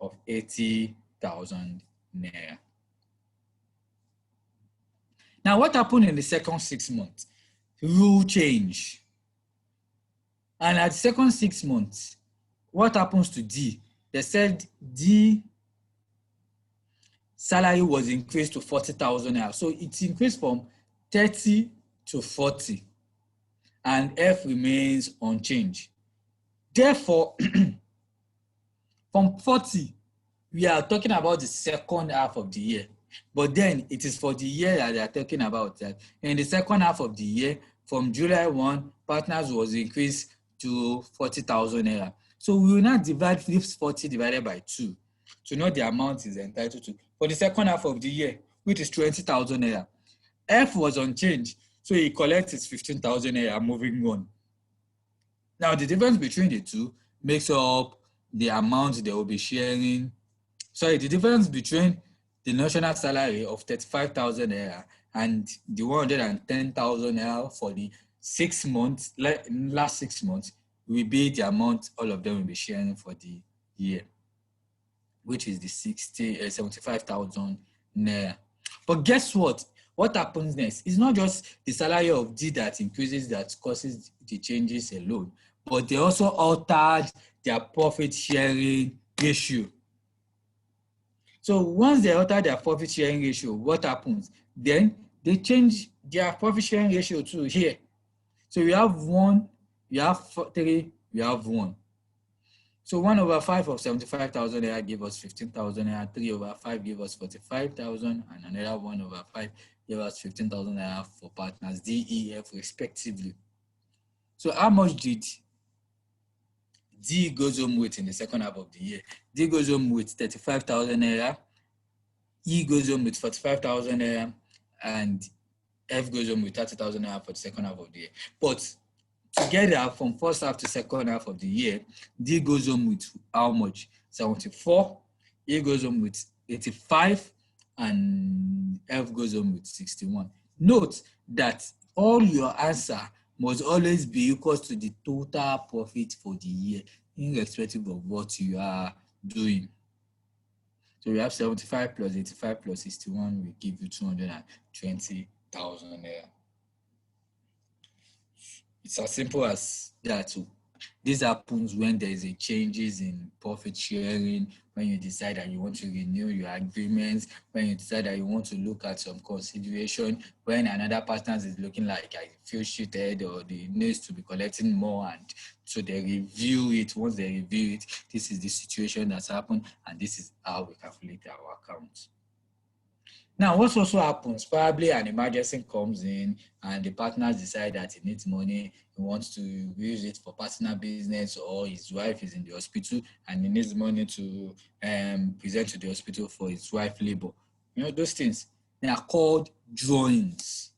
of 80,000 naira. Now, what happened in the second 6 months? Rule change. And at the second 6 months, what happens to D? They said D salary was increased to 40,000 naira. So it increased from 30 to 40, and F remains unchanged. Therefore, from 40, we are talking about the second half of the year. But then it is for the year that they are talking about. That in the second half of the year, from July 1, partners was increased to 40,000 naira. So we will now divide this 40 divided by 2 to know the amount is entitled to for the second half of the year, which is 20,000 naira. F was unchanged, so he collects his 15,000 naira moving on. Now, the difference between the two makes up the amount they will be sharing. Sorry, the difference between the national salary of 35,000 naira and the 110,000 naira for the 6 months, last 6 months, will be the amount all of them will be sharing for the year, which is the 75,000 naira. But guess what? What happens next? It's not just the salary of D that increases that causes the changes alone, but they also altered their profit sharing ratio. So once they alter their profit sharing ratio, what happens? Then they change their profit sharing ratio to here. So we have 1, we have 3, we have 1. So 1/5 of 75,000 naira gave us 15,000 naira, 3/5 gave us 45,000, and another 1/5 gave us 15,000 naira for partners D, E, F respectively. So how much did D goes home with in the second half of the year? D goes home with 35,000 naira, E goes home with 45,000 naira, and F goes home with 30,000 naira for the second half of the year. But together, from first half to second half of the year, D goes home with how much? 74, E goes home with 85, and F goes home with 61. Note that all your answer must always be equal to the total profit for the year, irrespective of what you are doing. So we have 75 plus 85 plus 61 will give you 220,000 naira. It's as simple as that. This happens when there is a changes in profit sharing, when you decide that you want to renew your agreements, when you decide that you want to look at some consideration, when another partner is looking like I feel cheated or they needs to be collecting more, and so they review it. Once they review it, this is the situation that's happened, and this is how we calculate our account. Now, what also happens, probably an emergency comes in and the partners decide that he needs money, he wants to use it for personal business, or his wife is in the hospital and he needs money to present to the hospital for his wife's labor. You know, those things, they are called drawings.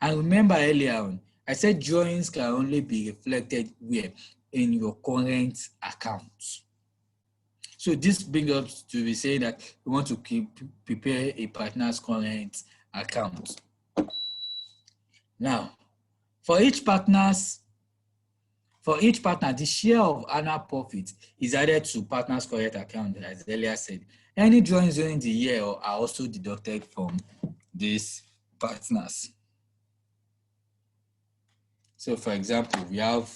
And remember earlier on, I said drawings can only be reflected where? In your current account. So this brings us to be saying that we want to prepare a partner's current account. Now, for each partner, the share of annual profit is added to partner's current account, as earlier said. Any drawings during the year are also deducted from these partners. So, for example, we have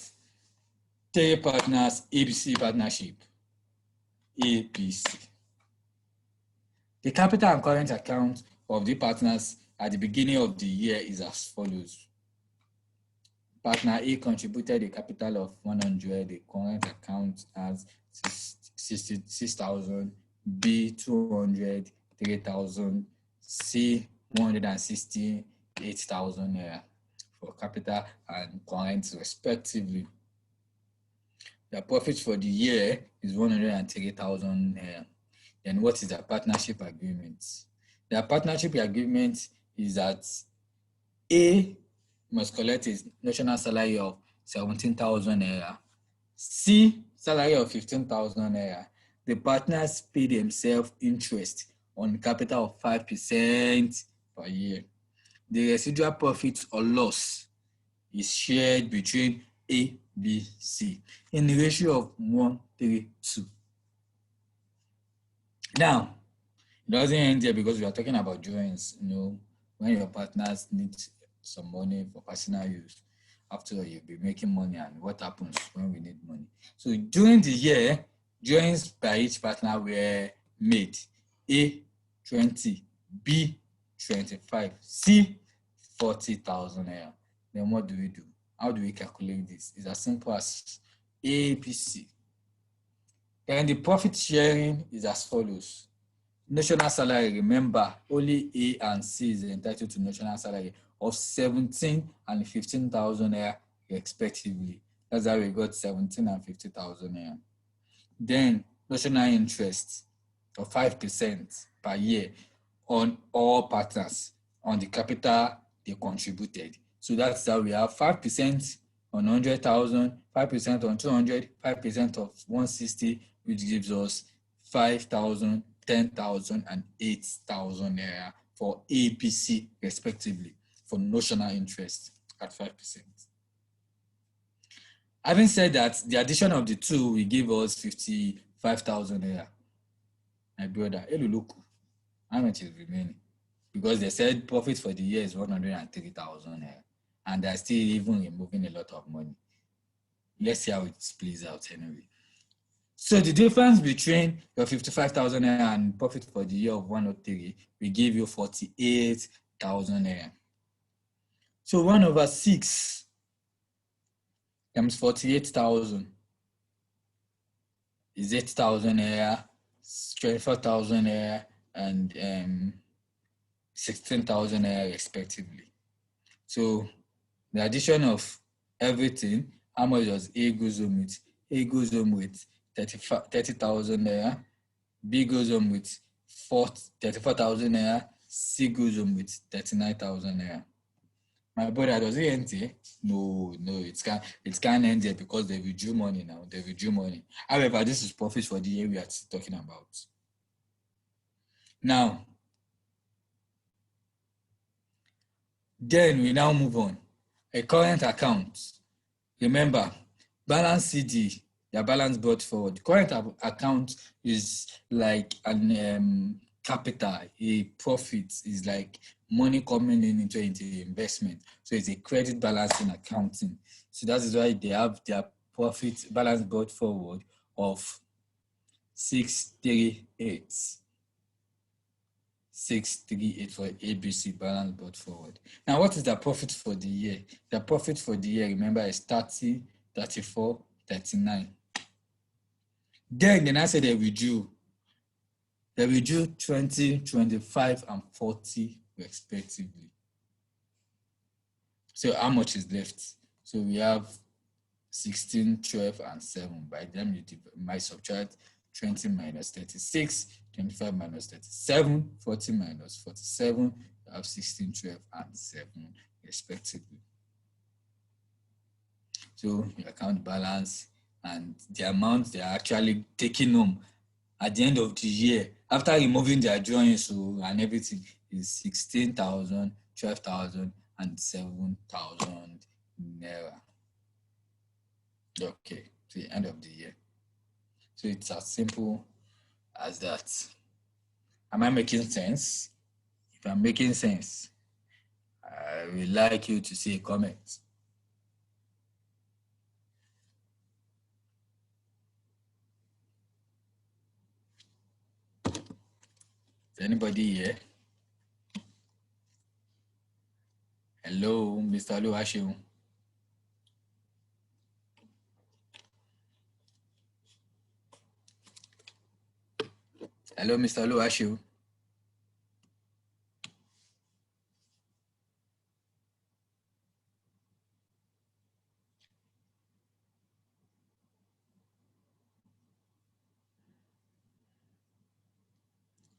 3 partners, ABC partnership. ABC. The capital and current account of the partners at the beginning of the year is as follows. Partner A contributed a capital of 100, the current account has 66,000, B 200, 3,000, C 168,000 naira for capital and current respectively. The profit for the year is 103,000 naira. Then what is the partnership agreement? The partnership agreement is that A must collect his national salary of 17,000 naira, C salary of 15,000 naira. The partners pay themselves interest on capital of 5% per year. The residual profit or loss is shared between A, B, C in the ratio of 1:2. Now, it doesn't end there because we are talking about drawings. You know, when your partners need some money for personal use. After all, you'll be making money, and what happens when we need money? So during the year, drawings by each partner were made. A, 20, B, 25, C, 40,000 naira. Then what do we do? How do we calculate this? It's as simple as A, B, C. And the profit sharing is as follows. National salary, remember, only A and C is entitled to national salary of 17 and 15,000 naira respectively. That's how we got 17 and 50,000 naira. Then national interest of 5% per year on all partners on the capital they contributed. So that's how we have 5% on 100,000, 5% on 200, 5% of 160, which gives us 5,000, 10,000, and 8,000 naira for APC respectively for notional interest at 5%. Having said that, the addition of the two will give us 55,000 naira. My brother, Eluluku, how much is remaining? Because they said profit for the year is 103,000 naira, and they're still even removing a lot of money. Let's see how it plays out anyway. So the difference between your 55,000 naira and profit for the year of 103 will give you 48,000 naira. So 1/6 times 48,000 is 8,000 naira, 24,000 naira, and 16,000 naira respectively. So the addition of everything, how much does A goes home with? A goes home with 30,000 naira, B goes home with 34,000 naira, C goes home with 39,000 naira. My brother, does it end here? No, it can't end here because they withdrew money now. They withdrew money. However, this is profit for the year we are talking about. Now, then we now move on. A current account. Remember, balance CD, their balance brought forward. Current account is like an capital. A profit is like money coming into investment. So it's a credit balancing accounting. So that is why they have their profit balance brought forward of 638. 638 for ABC balance brought forward. Now, what is the profit for the year? The profit for the year, remember, is 30, 34, 39. Then I said they withdrew. They withdrew 20, 25, and 40 respectively. So how much is left? So we have 16, 12, and 7. By them, you might subtract 20 minus 36, 25 minus 37, 40 minus 47, you have 16, 12, and 7 respectively. So you account balance and the amount they are actually taking home at the end of the year, after removing their drawings and everything, is 16,000, 12,000, and 7,000 naira. Okay, to the end of the year. So it's as simple as that. Am I making sense? If I'm making sense, I would like you to see a comment. Is anybody here? Hello, Mr. Luashu. Hello, Mr. Luashu.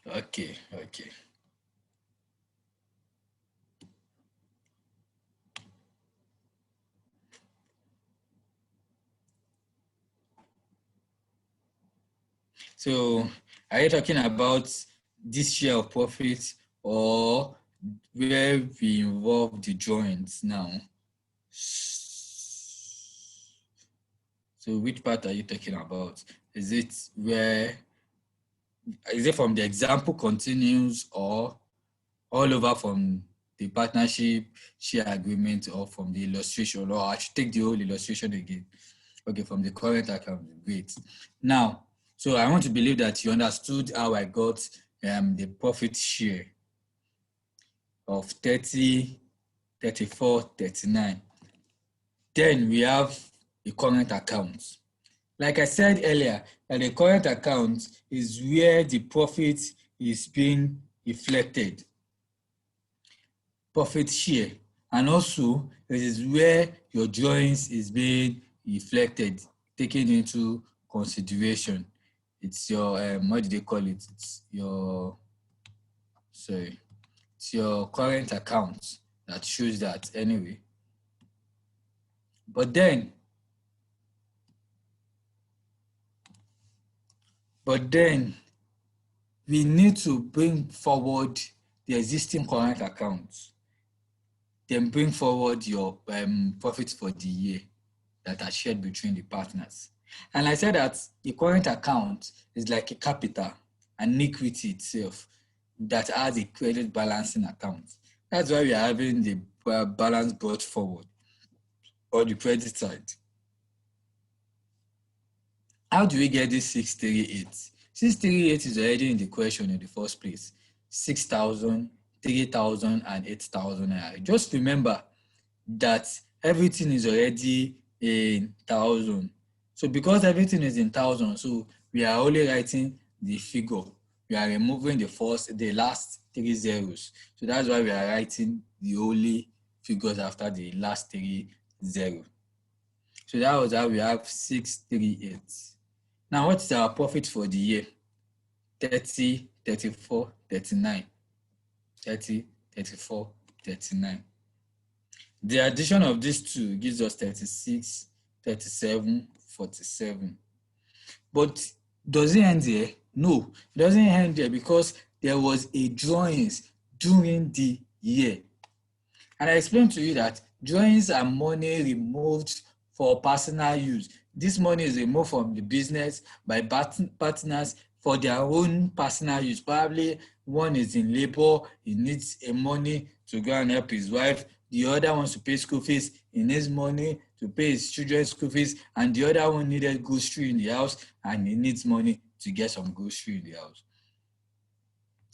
Okay. So are you talking about this share of profit or where we involve the drawings now? So which part are you talking about? Is it from the example continues or all over from the partnership share agreement or from the illustration, or I should take the whole illustration again. Okay, from the current account, great. Now, so I want to believe that you understood how I got the profit share of 30, 34, 39. Then we have the current account. Like I said earlier, that the current account is where the profit is being reflected, profit share, and also it is where your drawings is being reflected, taken into consideration. It's your what do they call it? It's your current account that shows that anyway. But then we need to bring forward the existing current accounts, then bring forward your profits for the year that are shared between the partners. And I said that the current account is like a capital, an equity itself that has a credit balancing account. That's why we are having the balance brought forward, or the credit side. How do we get this 638? 638 is already in the question in the first place. 6,000, 3,000, and 8,000. Just remember that everything is already in thousand. So because everything is in thousand, so we are only writing the figure. We are removing the last 3 zeros. So that's why we are writing the only figures after the last 3 zeros. So that was how we have 638. Now, what is our profit for the year? 30, 34, 39. 30, 34, 39. The addition of these two gives us 36, 37, 47. But does it end there? No, it doesn't end there because there was a drawings during the year. And I explained to you that drawings are money removed for personal use. This money is removed from the business by partners for their own personal use. Probably one is in labor, he needs a money to go and help his wife. The other wants to pay school fees, he needs money to pay his children's school fees, and the other one needed grocery in the house, and he needs money to get some grocery in the house.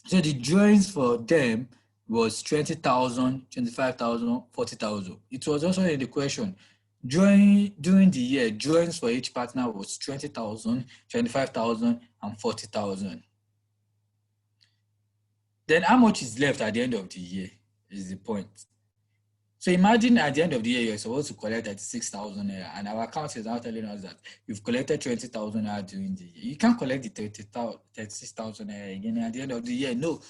So the drawings for them was 20,000, 25,000, 40,000. It was also in the question. During the year, drawings for each partner was 20,000, 25,000, and 40,000. Then how much is left at the end of the year is the point. So imagine at the end of the year, you're supposed to collect 36,000 naira, and our account is now telling us that you've collected 20,000 naira during the year. You can't collect the 36,000 naira again at the end of the year, no.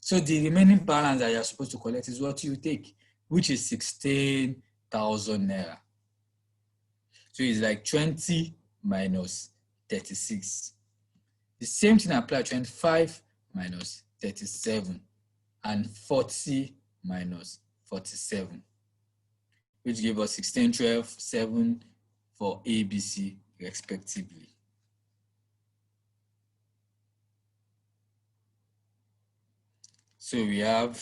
So the remaining balance that you're supposed to collect is what you take, which is 16,000 naira. So it's like 20 minus 36. The same thing applies, 25 minus 37 and 40 minus 47, which give us 16, 12, 7 for ABC respectively. So we have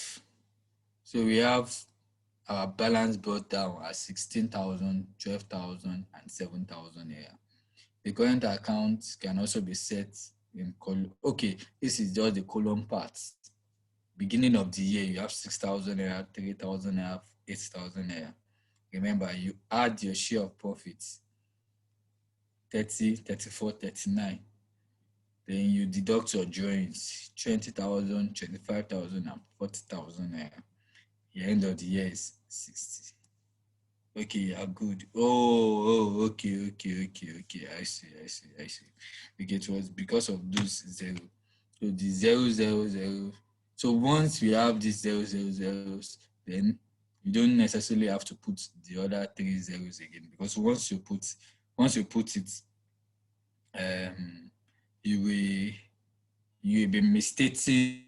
our balance brought down at 16,000, 12,000, and 7,000 here. The current account can also be set in column. Okay, this is just the column part. Beginning of the year, you have 6,000 here, 3,000 here, 8,000 here. Remember, you add your share of profits, 30, 34, 39. Then you deduct your drawings, 20,000, 25,000, and 40,000 here. The end of the year is 60. Okay, yeah, good. Okay. I see. Okay, it was because of those zero. So the 000. So once we have these 000s, then you don't necessarily have to put the other 3 zeros again, because once you put it, you will be misstating.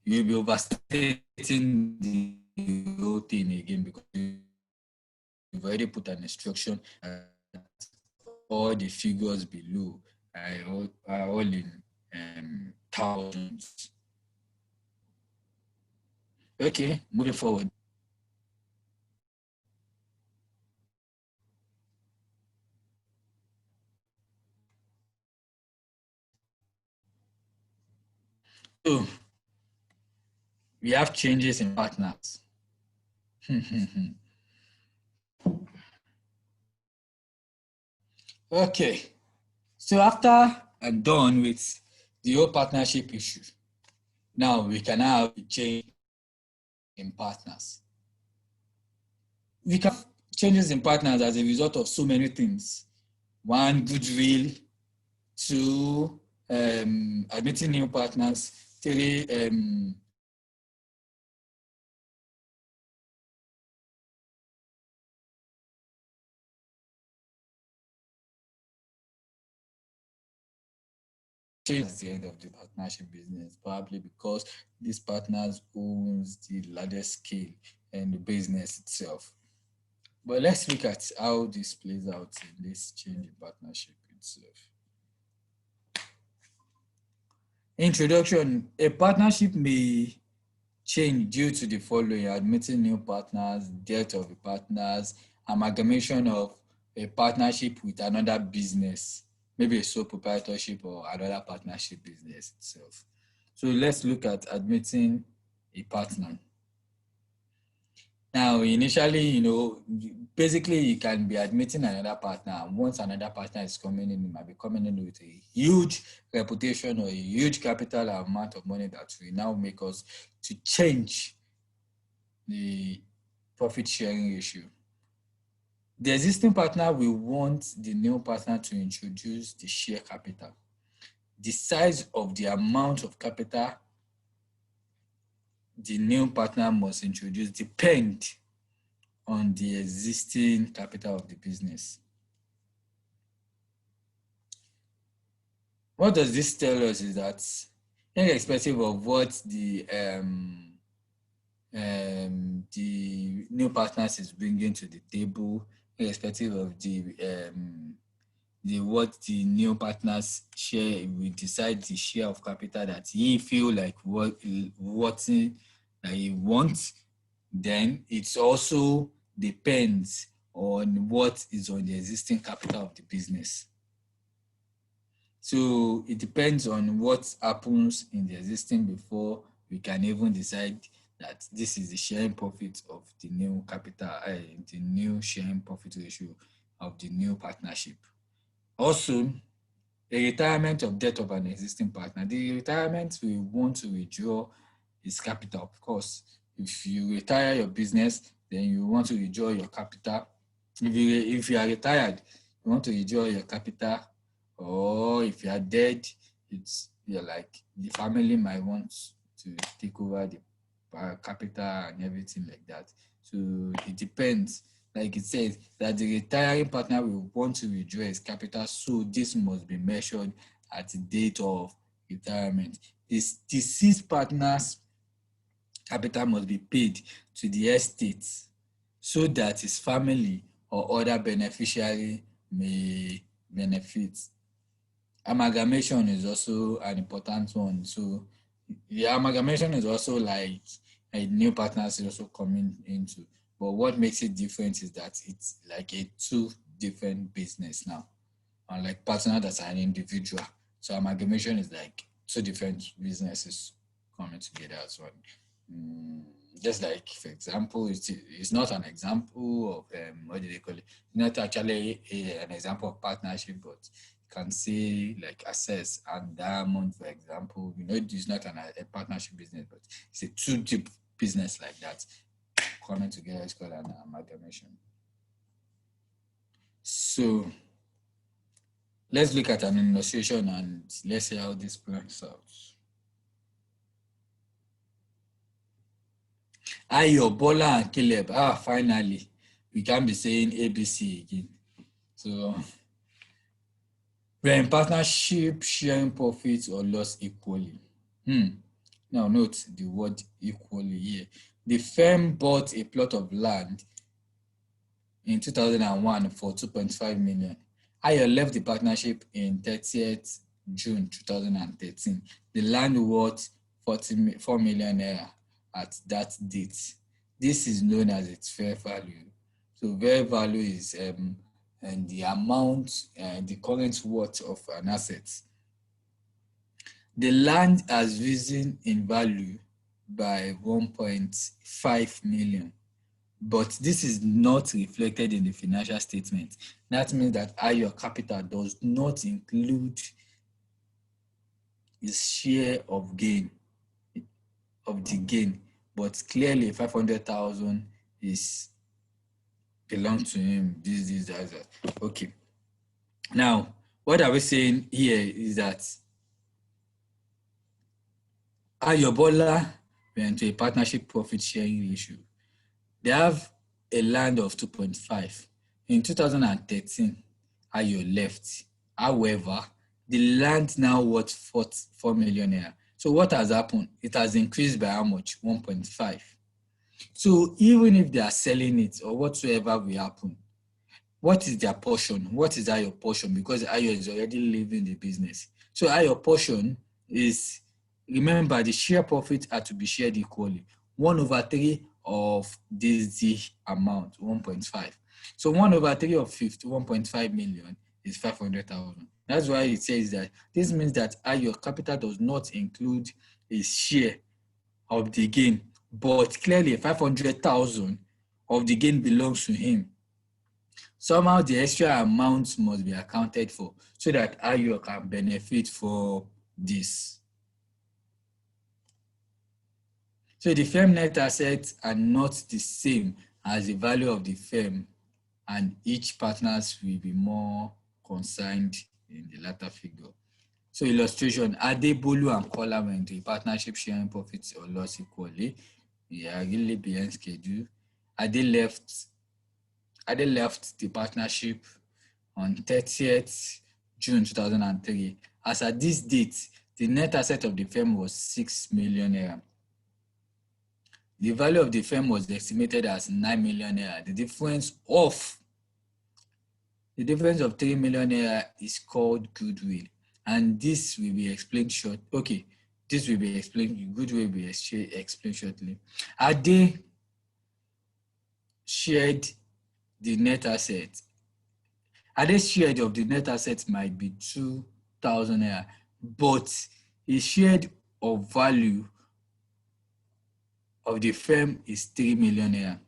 You'll be overstating the whole thing again, because you've already put an instruction that all the figures below are all in thousands. Okay, moving forward. So we have changes in partners. Okay, so after I'm done with the whole partnership issue, now we can have a change in partners. We can have changes in partners as a result of so many things. One, goodwill. Two, admitting new partners. Three, change at the end of the partnership business, probably because these partners owns the largest scale and the business itself. But let's look at how this plays out in this change in partnership itself. Introduction, a partnership may change due to the following: admitting new partners, death of the partners, amalgamation of a partnership with another business, maybe a sole proprietorship or another partnership business itself. So let's look at admitting a partner. Now, initially, basically you can be admitting another partner. Once another partner is coming in, it might be coming in with a huge reputation or a huge capital amount of money that will now make us to change the profit sharing ratio. The existing partner will want the new partner to introduce the share capital. The size of the amount of capital the new partner must introduce depend on the existing capital of the business. What does this tell us is that irrespective of what the new partners is bringing to the table, irrespective of what the new partners share, we decide the share of capital that he feel like what he wants, then it also depends on what is on the existing capital of the business. So it depends on what happens in the existing before we can even decide that this is the sharing profit of the new capital, the new sharing profit ratio of the new partnership. Also, a retirement of debt of an existing partner. The retirement we want to withdraw is capital, of course. If you retire your business, then you want to withdraw your capital. If you are retired, you want to withdraw your capital, or if you are dead, you're like the family might want to take over the capital and everything like that. So it depends. Like it says that the retiring partner will want to withdraw his capital, so this must be measured at the date of retirement. This deceased partner's capital must be paid to the estate so that his family or other beneficiary may benefit. Amalgamation is also an important one. So the amalgamation is also like a new partners is also coming into. But what makes it different is that it's like a two different business now. Unlike partner that's an individual. So amalgamation is like two different businesses coming together as one. Just like, for example, it's not an example of, what do they call it? Not actually an example of partnership, but you can say like Access and Diamond, for example. It's not a partnership business, but it's a two deep business like that coming together. It's called an amalgamation. So let's look at an illustration and let's see how this plans out. Ayo, Bola, and Caleb. Finally, we can't be saying ABC again. So we're in partnership, sharing profits or loss equally. Now note the word equally here. The firm bought a plot of land in 2001 for 2.5 million. Ayo left the partnership in 30th June 2013. The land worth 4 million naira at that date. This is known as its fair value. So fair value is and the amount and the current worth of an asset. The land has risen in value by 1.5 million, but this is not reflected in the financial statement. That means that Ayo capital does not include his share of gain, of the gain, but clearly 500,000 is belongs to him. This. Okay. Now, what are we saying here is that Ayo Bola went into a partnership profit sharing ratio. They have a land of 2.5. In 2013, Ayo left. However, the land now worth 4 million naira. So what has happened? It has increased by how much? 1.5. So even if they are selling it or whatsoever will happen, what is their portion? What is Ayo portion? Because Ayo is already leaving the business. So Ayo portion is, remember, the share profit are to be shared equally. 1/3 of this amount, 1.5. So 1/3 of 1.5 million is 500,000. That's why it says that this means that Ayo capital does not include a share of the gain, but clearly 500,000 of the gain belongs to him. Somehow the extra amount must be accounted for so that Ayo can benefit for this. So the firm net assets are not the same as the value of the firm, and each partners will be more concerned in the latter figure. So illustration, Ade, Bolu, and Kola went into a partnership sharing profits or loss equally. We are really behind schedule. Ade left the partnership on 30th June 2003. As at this date, the net asset of the firm was 6 million naira. The value of the firm was estimated as 9 million naira. The difference of 3 million naira is called goodwill. And this will be explained short. Okay, this will be explained. Goodwill will be explained shortly. Ade shared the net asset. Ade's share of the net asset might be 2,000 naira, but his share of value of the firm is 3 million naira.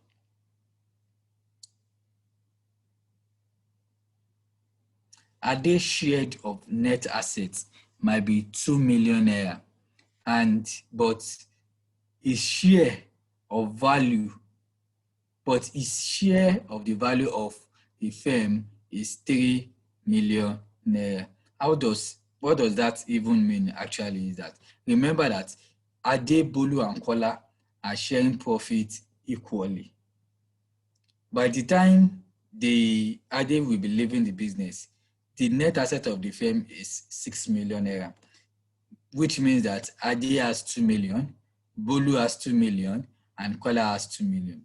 Ade's share of net assets might be 2 million naira, but his share of value, his share of the value of the firm is 3 million naira. What does that even mean actually is that, remember that Ade, Bolu, and Kola are sharing profit equally. By the time Ade will be leaving the business, the net asset of the firm is 6 million naira, which means that Ade has 2 million, Bolu has 2 million, and Kola has 2 million.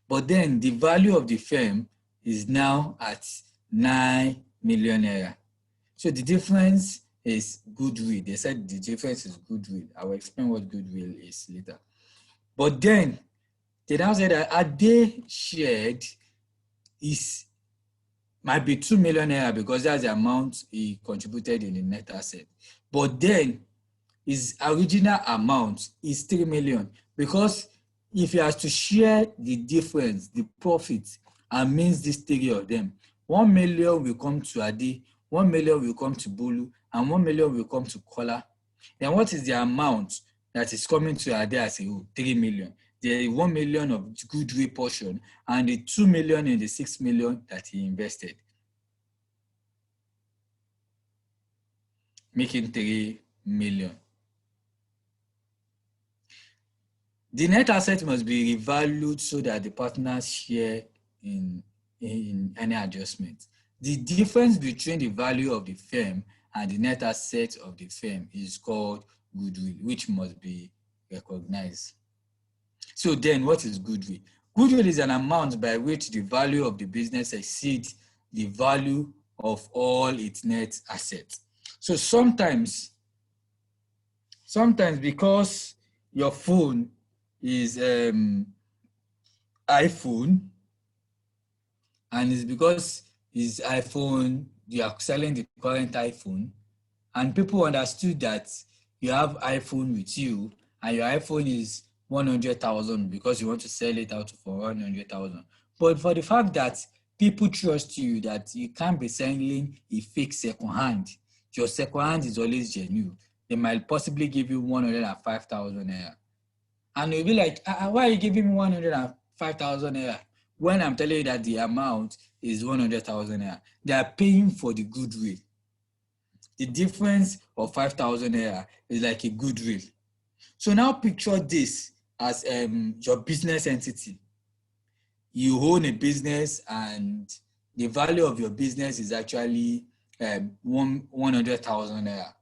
But then the value of the firm is now at 9 million naira. So the difference is goodwill. They said the difference is goodwill. I will explain what goodwill is later. But then they now said that Ade shared might be 2 million naira because that's the amount he contributed in the net asset. But then his original amount is 3 million because if he has to share the difference, the profit, and means these three of them, 1 million will come to Ade, 1 million will come to Bolu, and 1 million will come to Kola. Then what is the amount that is coming to Ade as a whole? 3 million. There is 1 million of goodwill portion and the 2 million in the 6 million that he invested, making 3 million. The net asset must be revalued so that the partners share in any adjustment. The difference between the value of the firm and the net asset of the firm is called goodwill, which must be recognized. So then what is goodwill? Goodwill is an amount by which the value of the business exceeds the value of all its net assets. So sometimes because your phone is iPhone, and it's because it's iPhone, you are selling the current iPhone, and people understood that you have iPhone with you, and your iPhone is 100,000 because you want to sell it out for 100,000. But for the fact that people trust you, that you can't be selling a fake second hand, your second hand is always genuine, they might possibly give you 105,000 naira. And you'll be like, why are you giving me 105,000 naira when I'm telling you that the amount is 100,000 naira? They are paying for the goodwill. The difference of 5,000 naira is like a goodwill. So now picture this as your business entity. You own a business, and the value of your business is actually 100,000 naira.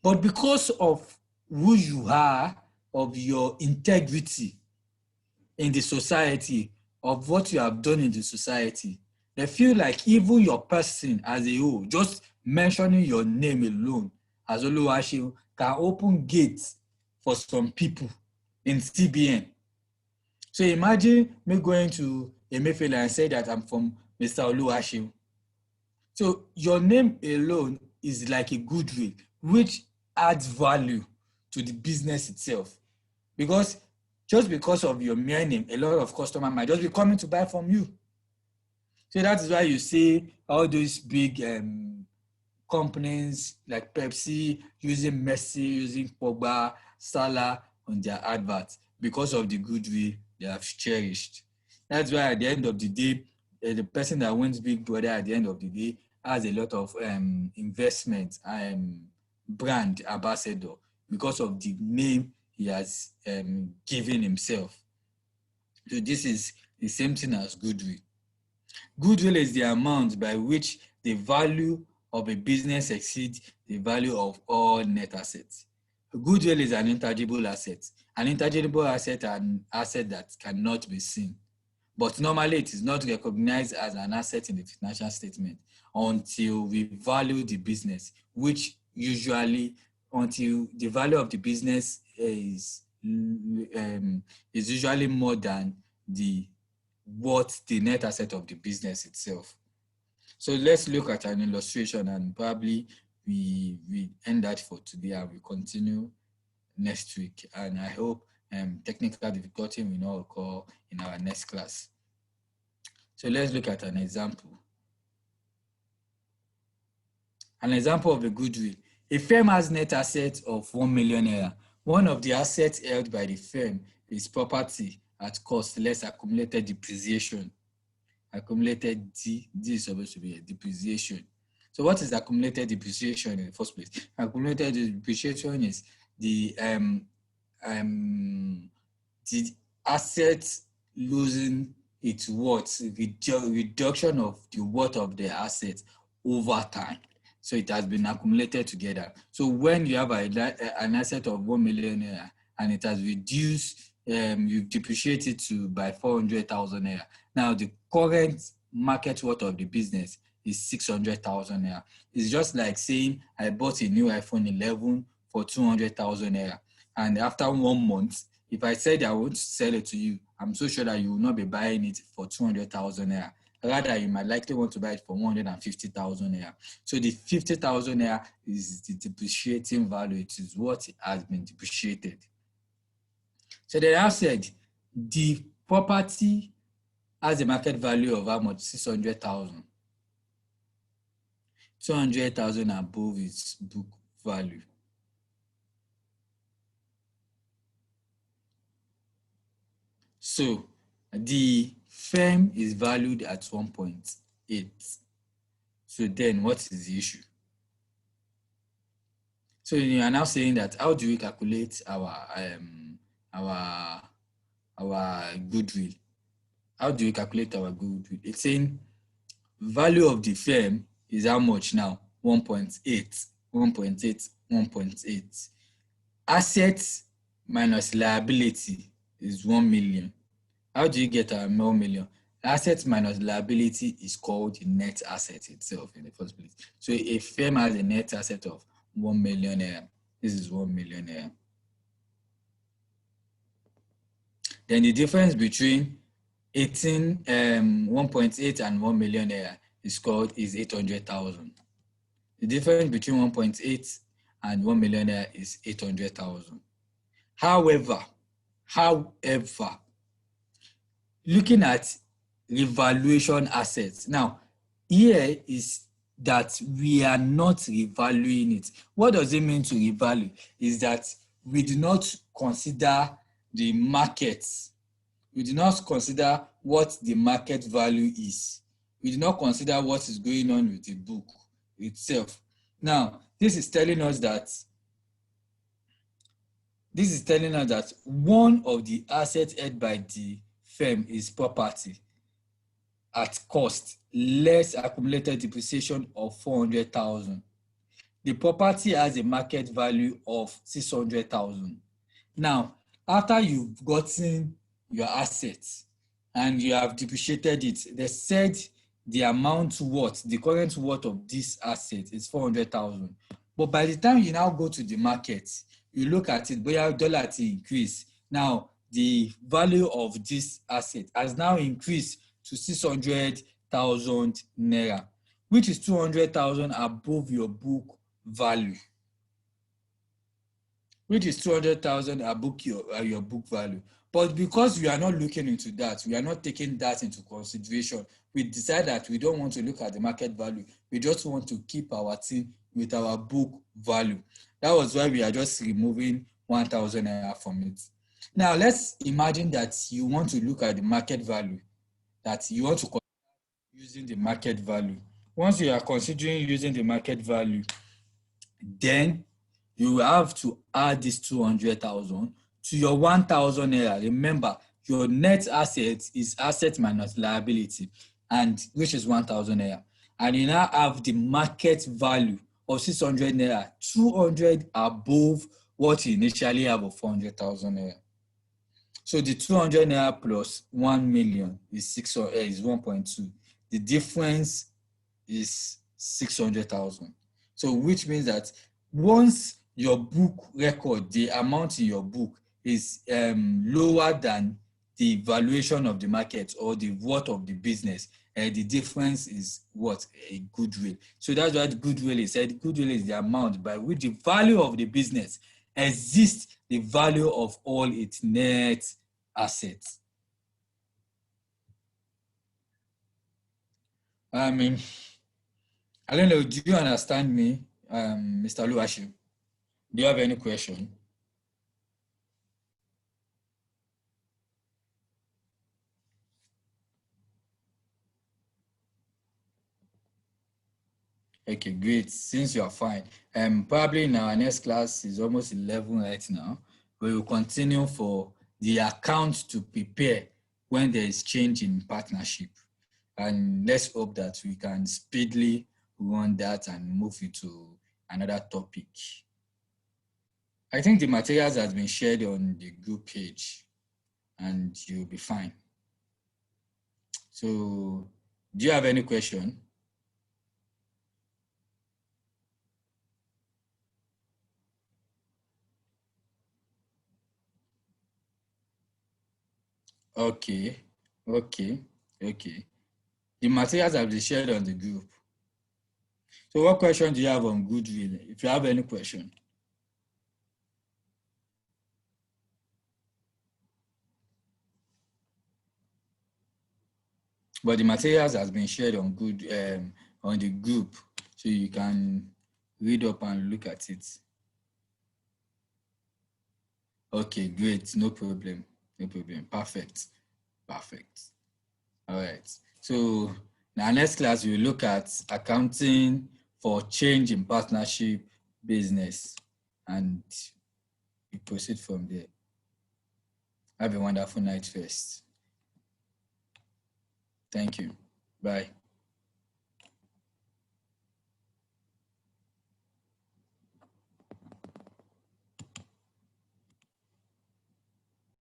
But because of who you are, of your integrity in the society, of what you have done in the society, they feel like even your person as a whole, just mentioning your name alone as Oluwaseun, can open gates for some people in CBN. So imagine me going to Emefiele and say that I'm from Mr. Oluwaseun. So your name alone is like a goodwill, which adds value to the business itself. Because just because of your mere name, a lot of customers might just be coming to buy from you. So that is why you see all those big companies like Pepsi using Messi, using Pogba, Salah on their adverts because of the goodwill they have cherished. That's why at the end of the day, the person that wins Big Brother at the end of the day has a lot of investment and brand ambassador because of the name he has given himself. So this is the same thing as goodwill. Goodwill is the amount by which the value of a business exceeds the value of all net assets. Goodwill is an intangible asset. An intangible asset is an asset that cannot be seen. But normally it is not recognized as an asset in the financial statement until we value the business, which usually until the value of the business is usually more than what the net asset of the business itself. So let's look at an illustration, and probably we end that for today and we continue next week. And I hope technical difficulty will not occur in our next class. So let's look at an example. An example of a goodwill. A firm has net assets of 1 million naira. One of the assets held by the firm is property at cost less accumulated depreciation. Accumulated D is supposed to be a depreciation. So what is accumulated depreciation in the first place? Accumulated depreciation is the asset losing its worth, reduction of the worth of the asset over time. So it has been accumulated together. So when you have an asset of 1 million naira and it has reduced, you depreciate it to by 400,000 naira. Now the current market worth of the business is 600,000 naira. It's just like saying I bought a new iPhone 11 for 200,000 naira. And after 1 month, if I said I want to sell it to you, I'm so sure that you will not be buying it for 200,000 naira. Rather, you might likely want to buy it for 150,000 naira. So the 50,000 naira is the depreciating value. It is what has been depreciated. So they have said the property has a market value of how much? 600,000. 200,000 above its book value. So the firm is valued at 1.8. So then what is the issue? So you are now saying that how do we calculate our goodwill? How do we calculate our goodwill? It's saying value of the firm is how much now? 1.8, 1.8, 1.8. Assets minus liability is 1 million. How do you get our 1 million? Assets minus liability is called the net asset itself in the first place. So a firm has a net asset of 1 million. This is 1 million. Then the difference between 1.8 and 1 million naira is 800,000. The difference between 1.8 and 1 million naira is 800,000. However, looking at revaluation assets. Now, here is that we are not revaluing it. What does it mean to revalue? Is that we do not consider the market. We do not consider what the market value is. We do not consider what is going on with the book itself. Now, this is telling us that one of the assets held by the firm is property at cost, less accumulated depreciation of 400,000. The property has a market value of 600,000. Now, after you've gotten your assets and you have depreciated it, they said the current worth of this asset is 400,000. But by the time you now go to the market, you look at it, boya dollar to increase. Now, the value of this asset has now increased to 600,000 naira, which is 200,000 above your book value. Which is 200,000 above your book value. But because we are not looking into that, we are not taking that into consideration, we decide that we don't want to look at the market value. We just want to keep our thing with our book value. That was why we are just removing 1,000 naira from it. Now, let's imagine that you want to look at the market value, that you want to consider using the market value. Once you are considering using the market value, then you have to add this 200,000 to your 1,000 naira. Remember, your net asset is asset minus liability, and which is 1,000 naira. And you now have the market value of 600 naira, 200 above what you initially have of 400,000 naira. So the 200 naira plus 1 million is 1.2. The difference is 600,000. So which means that once your book record, the amount in your book is lower than the valuation of the market or the worth of the business, the difference is what? A goodwill. So that's what goodwill is. Goodwill is the amount by which the value of the business exceeds the value of all its net assets. I mean, I don't know, do you understand me, Mr. Luashi? Do you have any question? Okay, great. Since you are fine. Probably in our next class is almost 11 right now. We will continue for the account to prepare when there is change in partnership. And let's hope that we can speedily run that and move it to another topic. I think the materials has been shared on the group page and you'll be fine. So, do you have any question? Okay. The materials have been shared on the group. So what question do you have on goodwill? If you have any question. But the materials has been shared on on the group, so you can read up and look at it. Okay, great, no problem. Perfect. All right. So now next class we'll look at accounting for change in partnership business, and we proceed from there. Have a wonderful night first. Thank you. Bye.